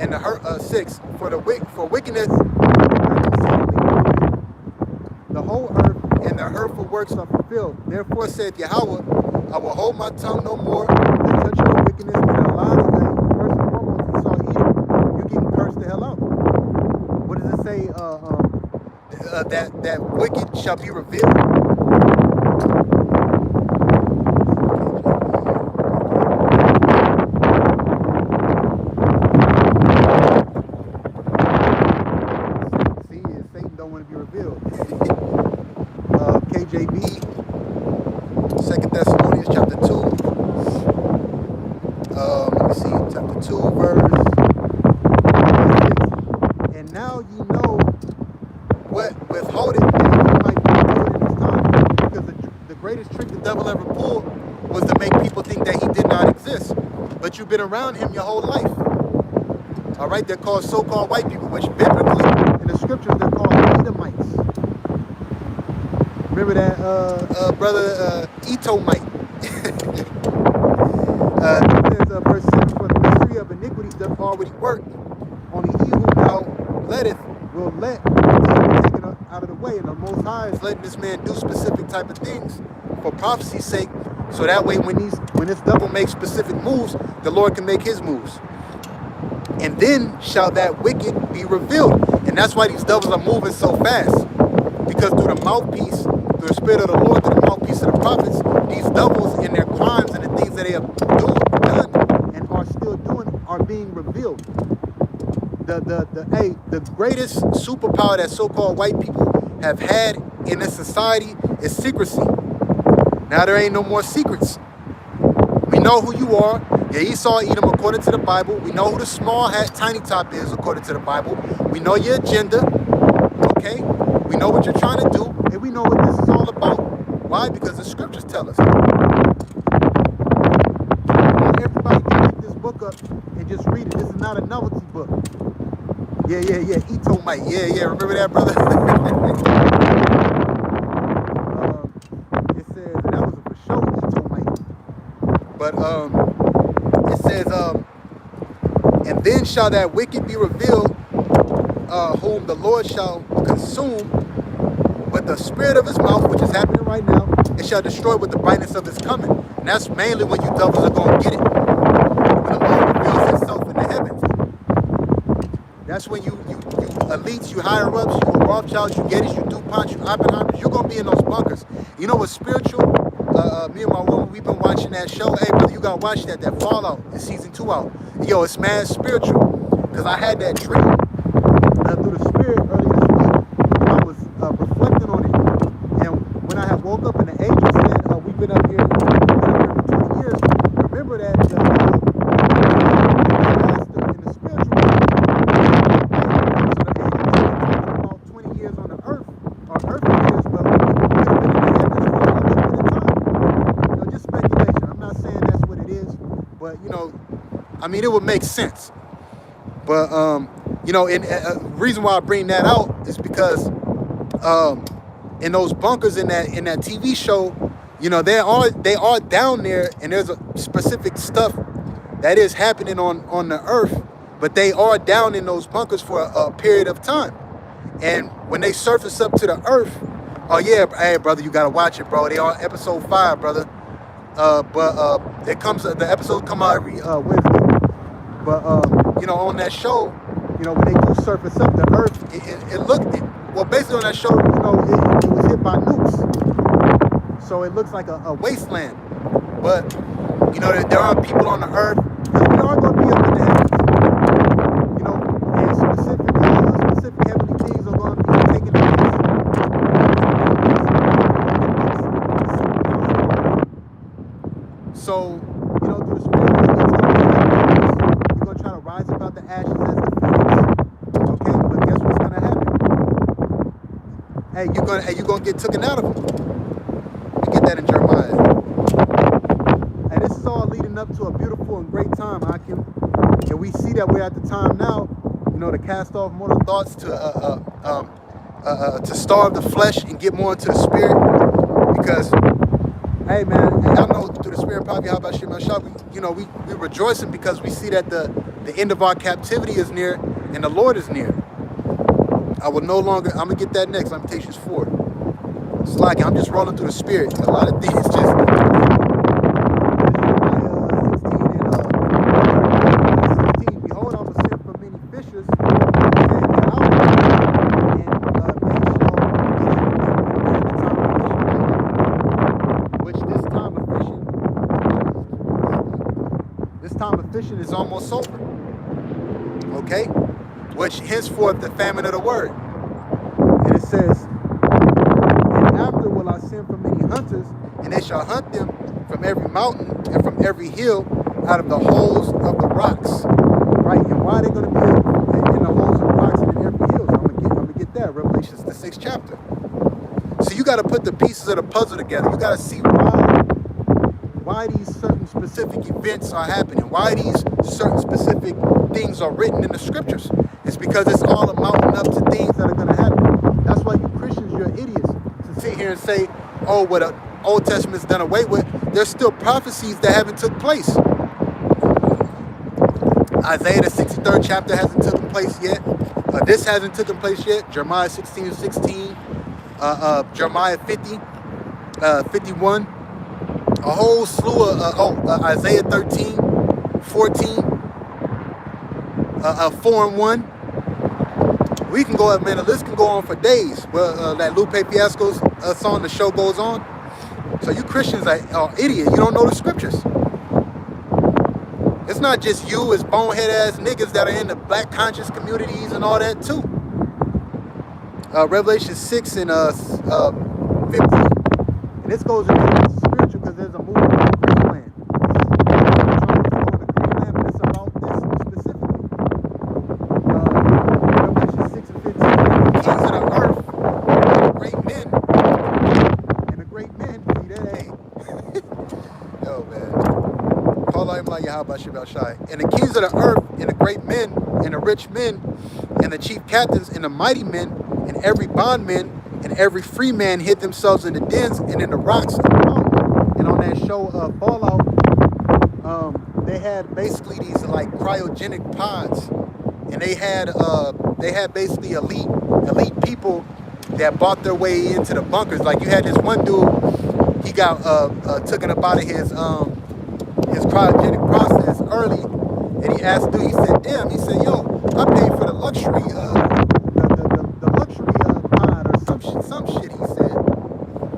And the hurt 6 for wickedness, the whole earth and the hurtful works are fulfilled. Therefore saith Yahawah, I will hold my tongue no more and touch your wickedness. And a lot of first and foremost, you saw Edom, you can curse the hell out. What does it say? That wicked shall be revealed. KJV, 2 Thessalonians chapter 2. Let me see, chapter 2, verse 6. And now ye know what withholdeth that he might be revealed in his time. Because the greatest trick the devil ever pulled was to make people think that he did not exist. But you've been around him your whole life. All right, they're called so-called white people, which biblically, in the scriptures, they're called Edomites. Remember that brother Edomite. There's verse 7, for the mystery of iniquity doth already work. Only he who now letteth will let the evil taken out of the way. And the Most High is letting this man do specific type of things for prophecy's sake. So that way when this devil makes specific moves, the Lord can make his moves. And then shall that wicked be revealed. And that's why these devils are moving so fast. Because through the mouthpiece, through the Spirit of the Lord, through the mouthpiece of the prophets, these devils in their crimes and the things that they have done and are still doing are being revealed. The greatest superpower that so-called white people have had in this society is secrecy. Now there ain't no more secrets. We know who you are. Yeah, Esau, Edom, according to the Bible. We know who the small hat, tiny top is, according to the Bible. We know your agenda. Okay? We know what you're trying to do, and we know what this is all about. Why? Because the scriptures tell us. Not everybody can pick this book up and just read it. This is not a novelty book. Yeah. Ito Mike. Yeah. Remember that, brother? It says that was a for sure Ito Mike. But it says, and then shall that wicked be revealed, whom the Lord shall consume with the spirit of his mouth, which is happening right now, and shall destroy with the brightness of his coming. And that's mainly when you devils are going to get it. When the Lord reveals himself in the heavens. That's when you elites, you higher ups, you Rothschilds, you Gettys, you DuPonts, you Oppenheimers, you're going to be in those bunkers. You know what's spiritual? Me and my woman, we've been watching that show. Hey, brother, you got to watch that Fallout. It's season 2 out. Yo, it's mad spiritual. Because I had that dream through the spirit earlier this week. And I was reflecting on it. And when I had woke up and the angel said, we've been up here for 20 years, remember that the master in the spiritual world. So the angel was talking about 20 years on the earth, or earthly years, but we could have been in the heavens for a little bit of time. Just speculation. I'm not saying that's what it is, but I mean, it would make sense. But and reason why I bring that out is because in those bunkers in that TV show, they are down there, and there's a specific stuff that is happening on the earth, but they are down in those bunkers for a period of time. And when they surface up to the earth, hey brother, you gotta watch it, bro. They on episode 5, brother. The episodes come out every Wednesday. But on that show, when they do surface up the earth, basically on that show, it was hit by nukes. So it looks like a wasteland. But there are people on the earth, because we are going to be up in the heavens. And specific heavenly beings are going to be taking the place. So, through the spirit, you're going to try to rise about the ashes as the phoenix. Okay, but guess what's going to happen? Hey, you're going to get taken out of them. You get that in Jeremiah. And this is all leading up to a beautiful and great time, Hakim. And we see that we're at the time now, to cast off mortal thoughts, to starve the flesh and get more into the spirit. Because, hey man, I know through the spirit of Yahawashi, we rejoicing because we see that the end of our captivity is near and the Lord is near. I'm gonna get that next. Lamentations 4. It's like I'm just rolling through the spirit. A lot of things just. 16 and 16. Behold, I will send for many fishers, said Yahawah, and this time of fishing is almost over. Okay? Which henceforth the famine of the word. And it says, and after will I send for many hunters, and they shall hunt them from every mountain and from every hill out of the holes of the rocks. Right? And why are they going to be in the holes of the rocks and in every hill? I'm gonna get that. Revelations, the 6th chapter. So you got to put the pieces of the puzzle together. You got to see why these certain specific events are happening, why these certain specific things are written in the scriptures. It's because it's all amounting up to things that are going to happen. That's why you Christians, you're idiots to sit here and say, oh, what the Old Testament's done away with. There's still prophecies that haven't took place. Isaiah, the 63rd chapter hasn't taken place yet. This hasn't taken place yet. Jeremiah 16:16, Jeremiah 50, 51. A whole slew of Isaiah 13, 14, 4 and 1. We can go, man, the list can go on for days. Well, that Lupe Fiasco's song, The Show Goes On. So you Christians are idiots. You don't know the scriptures. It's not just you, it's bonehead ass niggas that are in the black conscious communities and all that too. Revelation 6 and 15. And this goes into the spiritual because there's a movement called Greenland. Trump is going to Greenland, but it's about this specifically. Revelation 6 and 15. The kings of the earth, great men, and the great men And the kings of the earth, and the great men, and the rich men, and the chief captains, and the mighty men, and every bondman, and every free man hid themselves in the dens and in the rocks and the mountain. And on that show Fallout, they had basically these like cryogenic pods, and they had basically elite people that bought their way into the bunkers. Like you had this one dude, he got taken up out of his cryogenic process early, and he asked dude, he said, damn, he said, yo, I paid for the luxury the luxury pod or some shit, he said.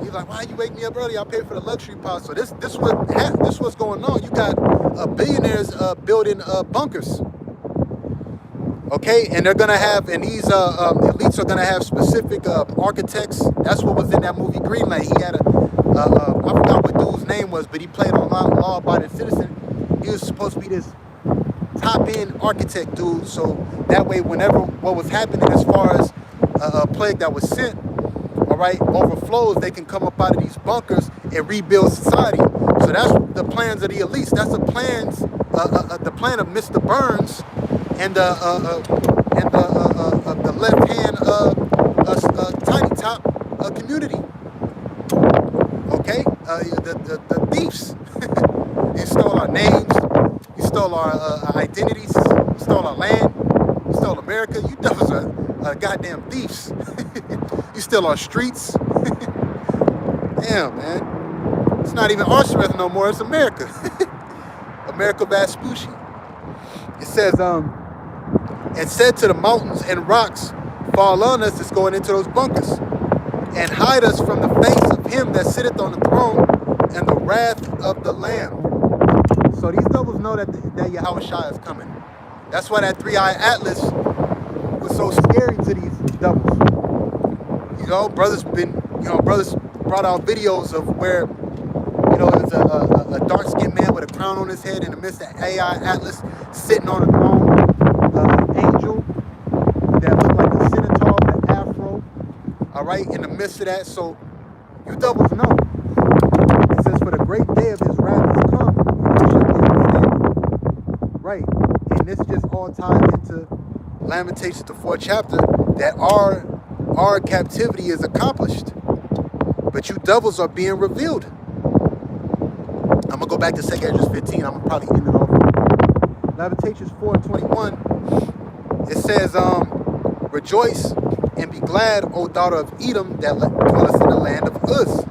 He's like, why you wake me up early? I paid for the luxury pod. So this what's going on. You got billionaires building bunkers. Okay, and they're gonna have, and these elites are gonna have specific architects. That's what was in that movie Greenlight. He had I forgot what dude's name was, but he played on Law Abiding Citizen. He was supposed to be this top-end architect dude, so that way whenever what was happening as far as a plague that was sent, all right, overflows, they can come up out of these bunkers and rebuild society. So that's the plans of the elites. That's the plans, the plan of Mr. Burns and the left hand tiny top community. Okay, the thieves. You stole our names. You stole our identities. You stole our land. You stole America. You devils are goddamn thieves. You steal our streets. Damn, man. It's not even our strength no more. It's America. America Vespucci. It says, and said to the mountains and rocks, fall on us, that's going into those bunkers, and hide us from the face of him that sitteth on the throne and the wrath of the Lamb. So these devils know that Yahawashi is coming. That's why that three-eyed Atlas was so scary to these devils. You know, brothers brought out videos of where, you know, there's a dark-skinned man with a crown on his head in the midst of AI Atlas sitting on a throne, angel that looked like a centaur with an afro, all right, in the midst of that. So you devils know. It says, for the great day of his wrath is come, and you shall be understanding. Right, and this just all ties into Lamentations, the 4th chapter, that our captivity is accomplished, but you devils are being revealed. I'm gonna go back to 2 Ezra 15. I'm gonna probably end it off. Lamentations 4:21. It says, rejoice and be glad, O daughter of Edom, that dwellest in the land of Uz.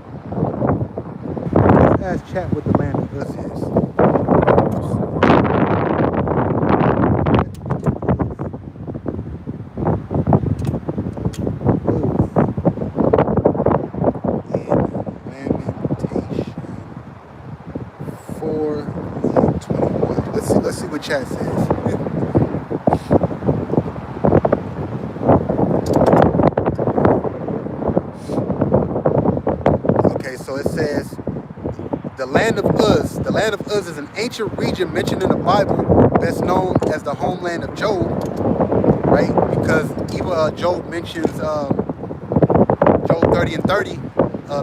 Let's ask chat what the land of Uz is. Let's see what chat says. Okay, so it says the land of Uz. The land of Uz is an ancient region mentioned in the Bible, best known as the homeland of Job, right? Because even Job mentions Job 30 and 30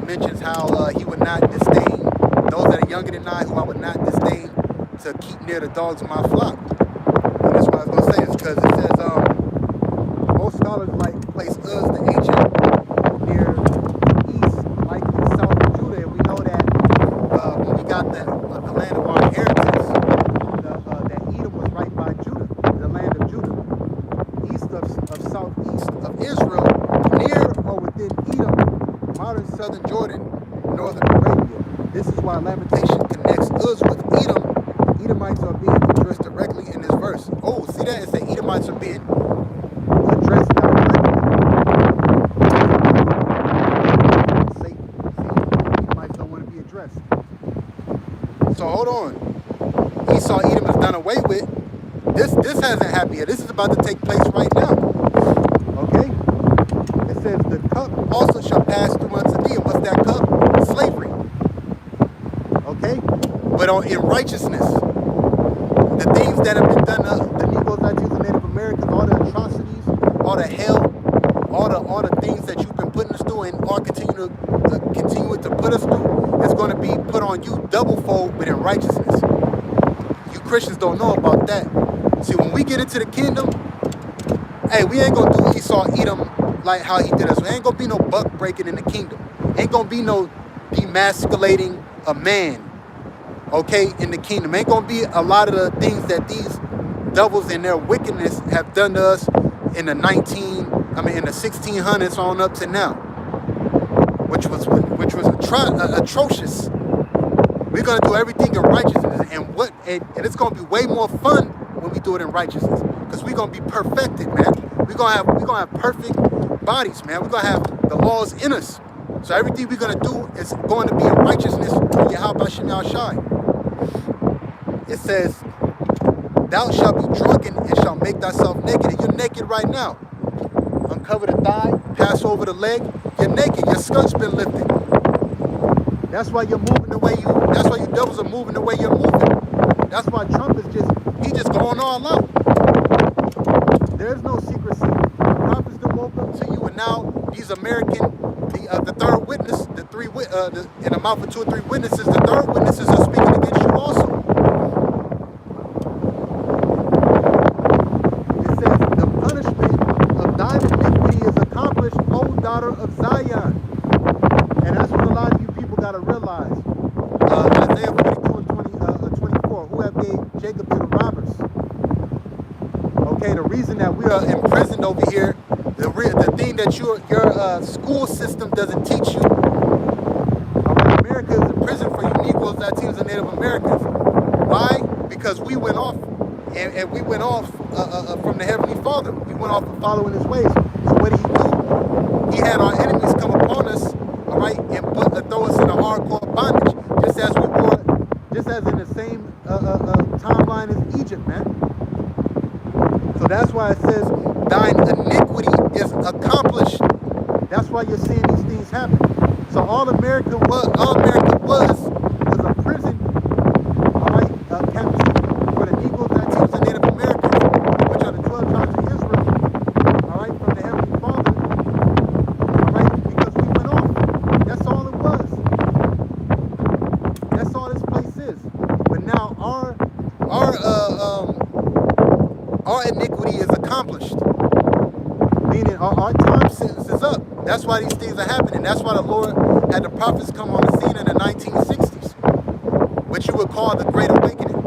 mentions how he would not disdain those that are younger than I, who I would not disdain to keep near the dogs of my flock. And that's what I was going to say, is because it says most scholars like place Uz, the ancient, near east, like in south of Judah. And we know that when we got the land of our inheritance, that Edom was right by Judah, the land of Judah, east of southeast of Israel, near or within Edom, modern southern Jordan, northern Arabia. This is why Lamentation connects Uz with Edom. Edomites are being addressed directly in this verse. Oh, see that? It says Edomites are being addressed directly. Satan. See, Edomites don't want to be addressed. So hold on. Esau, Edom is done away with. This hasn't happened yet. This is about to take place right now. Okay? It says the cup also shall pass through unto thee. And what's that cup? Slavery. Okay? But in righteousness. The things that have been done to the Negroes, Latinos, and Native Americans, all the atrocities, all the hell, all the things that you've been putting us through and are continuing to put us through, is going to be put on you double fold, but in righteousness. You're Christians don't know about that. See, when we get into the kingdom, hey, we ain't gonna do Esau Edom like how he did us. There ain't gonna be no buck breaking in the kingdom. Ain't gonna be no demasculating a man, okay, in the kingdom. Ain't gonna be a lot of the things that these devils in their wickedness have done to us in the 1600s on up to now, which was atrocious. We're gonna do everything in righteousness, and it's gonna be way more fun when we do it in righteousness, because we're gonna be perfected, man. We're gonna have perfect bodies, man. We're gonna have the laws in us. So everything we're gonna do is going to be in righteousness through Yahawashi. It says, "Thou shalt be drunken and shalt make thyself naked." And you're naked right now. Uncover the thigh, pass over the leg. You're naked. Your skirt's been lifted. That's why you're moving the way you. That's why you devils are moving the way you're moving. That's why Trump is just going all out. There's no secrecy. Prophets that woke up to you, and now these American, the third witness, in the mouth of 2 or 3 witnesses, the third witnesses are speaking against you also. It says, "The punishment of thine iniquity is accomplished, O daughter of Zion." And that's what a lot of you people got to realize. Isaiah 42 and 24, "Who have gave Jacob to the robbers." Okay, the reason that we are imprisoned over here, the thing that your school system doesn't teach you. America is a prison for you Negroes, Latinos, and Native Americans. Why? Because we went off, and we went off from the Heavenly Father. We went off of following His ways. So what did He do? He had our enemies come upon us, all right, and throw us in a hardcore bondage, just as in the same timeline as Egypt, man. So that's why it says, "Thine iniquity is accomplished." That's why you're seeing these things happen. So all America was a prison, all right, captivity for the Negroes, Latinos, and Native Americans, which are the 12 tribes of Israel, all right, from the Heavenly Father, all right, because we went off. That's all it was. That's all this place is. But now our iniquity is accomplished, meaning our time sentence is up. That's why these things are happening. That's why the Lord had the prophets come on the scene in the 1960s, which you would call the Great Awakening.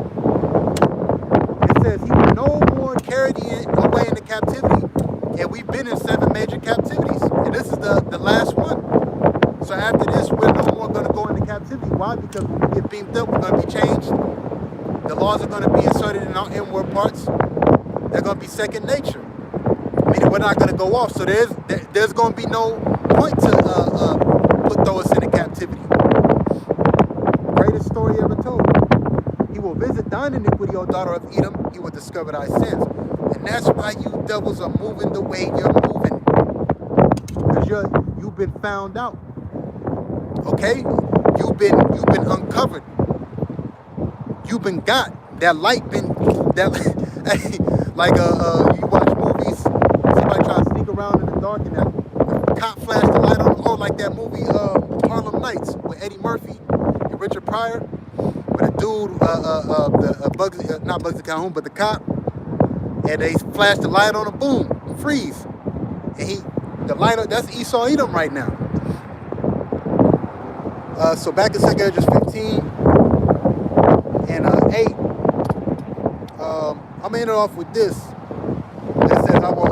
It says He will no more carry thee away into captivity, and we've been in 7 major captivities, and this is the last one. So after this, we're no more going to go into captivity. Why? Because when we get beamed up, we're going to be changed. The laws are going to be inserted in our inward parts. They're going to be second nature, meaning we're not going to go off. So there's going to be no point to throw us into captivity. Greatest story ever told. He will visit thine iniquity, O daughter of Edom. He will discover thy sins. And that's why you devils are moving the way you're moving, because you've been found out. Okay, you've been uncovered. You've been got. That light been like you watch movies, somebody try to sneak around in the dark and that cop flashed the light on. Oh, like that movie Harlem Nights with Eddie Murphy and Richard Pryor, with a dude, not Bugsy Calhoun, but the cop, and they flashed the light on him, boom, freeze, and that's Esau Edom right now. So back in 2 Judges 15 and 8. I'm ending off with this. It says, I will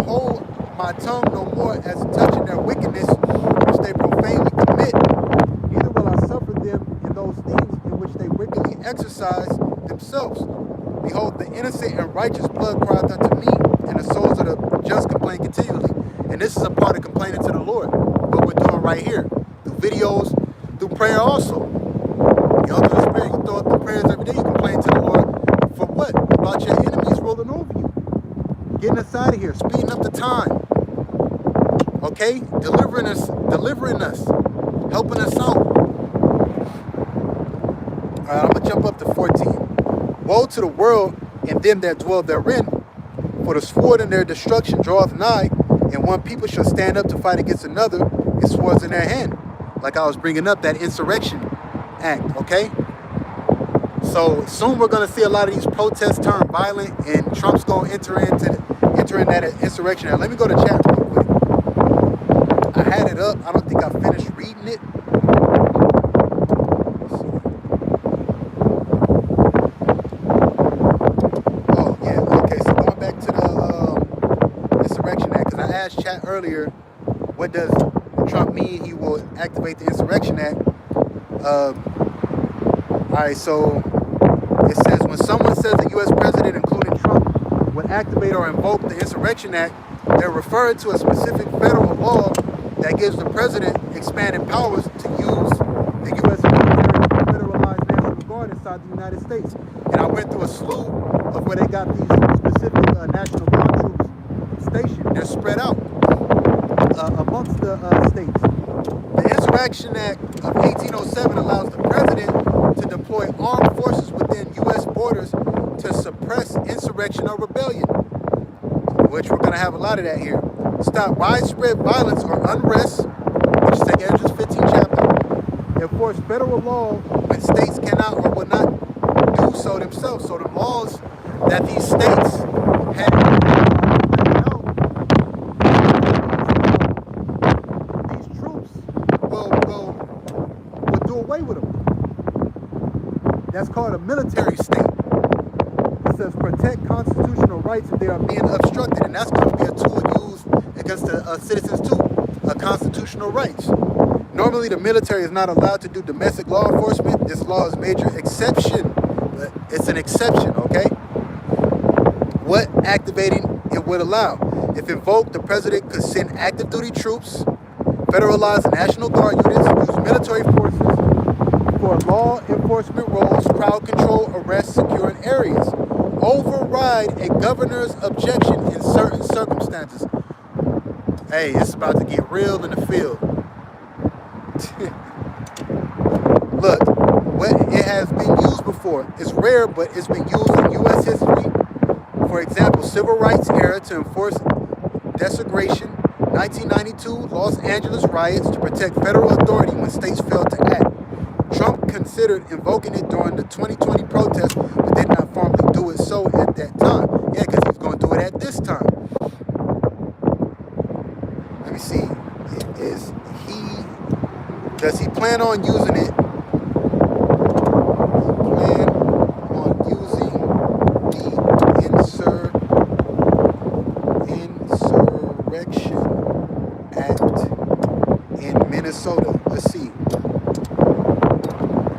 hold my tongue no more as touching their wickedness, which they profanely commit. Neither will I suffer them in those things in which they wickedly exercise themselves. Behold, the innocent and righteous blood crieth unto me, and the souls of the just complain continually. And this is a part of complaining to the Lord, what we're doing right here. Through videos, through prayer also. Through the Spirit, you throw up the prayers every day, you complain to the Lord. For what? About your enemies rolling over you. Getting us out of here, speeding up the time. Okay? Delivering us, helping us out. Alright, I'm going to jump up to 14. Woe to the world and them that dwell therein, for the sword in their destruction draweth nigh, and one people shall stand up to fight against another, and swords in their hand. Like I was bringing up, that insurrection act, okay? So soon we're going to see a lot of these protests turn violent, and Trump's going to enter in that insurrection. Now, let me go to chat real quick. I had it up. I don't think I finished reading it. Oh, yeah. Okay, so going back to the Insurrection Act, because I asked chat earlier, what does Trump mean he will activate the Insurrection Act? All right, so it says when someone says the U.S. president, including Trump, would activate or invoke the Insurrection Act, they're referring to a specific federal law that gives the president expanded powers to use the U.S. military to federalize National Guard inside the United States. And I went through a slew of where they got these specific National Guard troops stationed. They're spread out amongst the states. The Insurrection Act of 1807 allows the president to deploy armed forces within U.S. borders to suppress insurrection or rebellion, which we're going to have a lot of that here. Stop widespread violence or unrest, which is taken Exodus 15 chapter. Enforce federal law when states cannot or will not do so themselves. So the laws that these states have these troops will do away with them. That's called a military state. It says protect constitutional rights if they are being obstructed, and that's going to be a tool used against the citizens too. Constitutional rights. Normally, the military is not allowed to do domestic law enforcement. This law is a major exception, but it's an exception, okay? What activating it would allow? If invoked, the president could send active duty troops, federalize the National Guard units, use military forces for law enforcement roles, crowd control, arrest, securing areas, override a governor's objection in certain circumstances. Hey, it's about to get real in the field. Look, it has been used before. It's rare, but it's been used in U.S. history. For example, civil rights era to enforce desegregation, 1992 Los Angeles riots to protect federal authority when states failed to act. Trump considered invoking it during the 2020 protests, but did not formally do it so at that time. Yeah, because he's going to do it at this time. Let me see. Does he plan on using it? Plan on using the Insurrection Act in Minnesota? Let's see.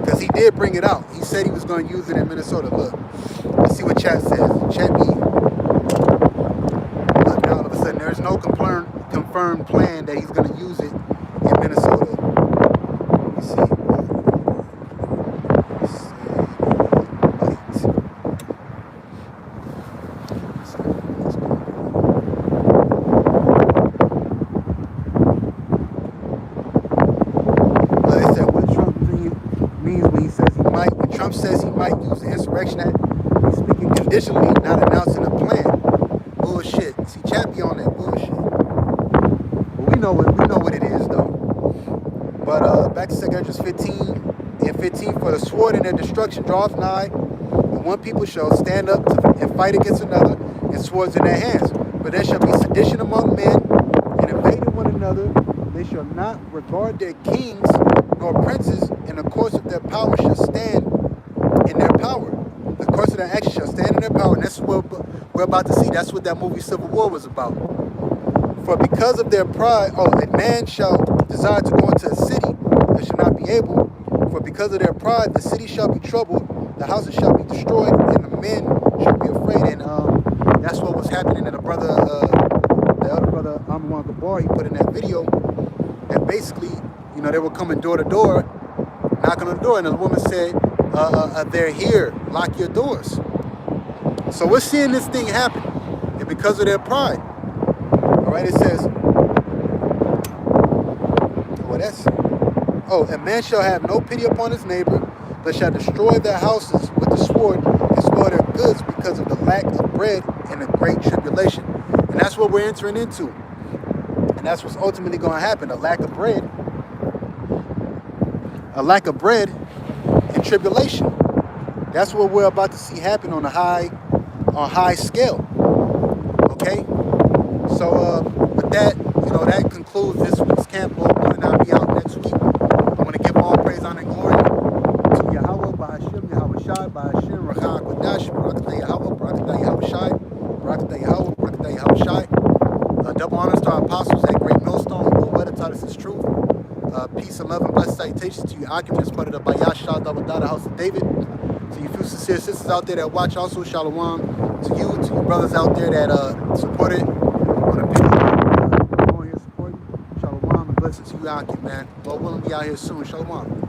Because he did bring it out. He said he was going to use it in Minnesota. Look. Let's see what chat says. Chat me. Look, now all of a sudden there's no confirmed plan that he's going to use it in Minnesota. Let me see. Trump says he might use the Insurrection Act. He's speaking conditionally, not announcing a plan. Bullshit. See, chat be on that bullshit. But we know what it is, though. But back to 2 Exodus 15 and 15. For the sword in their destruction draweth nigh, and one people shall stand up and fight against another, and swords in their hands. But there shall be sedition among men, and invading one another. They shall not regard their kings nor princes, and the course of their power shall stand in their power. The course of their action shall stand in their power. And that's what we're about to see. That's what that movie Civil War was about. For because of their pride, a man shall desire to go into a city that shall not be able. For because of their pride, the city shall be troubled, the houses shall be destroyed, and the men shall be afraid. And that's what was happening. And the other brother, Amwan Gabar, he put in that video that basically, they were coming door to door, knocking on the door, and the woman said, they're here, lock your doors. So we're seeing this thing happen, and because of their pride. All right, it says, a man shall have no pity upon his neighbor, but shall destroy their houses with the sword and spoil their goods because of the lack of bread and the great tribulation. And that's what we're entering into. And that's what's ultimately going to happen, a lack of bread and tribulation. That's what we're about to see happen on a high scale. Okay. So with that, that concludes this week's camp. Lord willing, I'll be out next week. I want to give all praise, honor, and glory to Yahawah, bahasham, Yahawashi, bahasham, Rakha Kodash, Barakatah Yahawah, Barakatah Yahawashi, Barakatah Yahawah, Barakatah Yahawashi. Double honors to our apostles, that great millstone, who will taught us his truth. Peace and love and blessed salutations to you occupants, part of the Bayasha double dada house of David. To you few sincere sisters out there that watch, also shalom. To you brothers out there that supported on the page, on here supporting. Shalom and blessings to you, Aki, man. Lord willing, we out here soon. Shalom.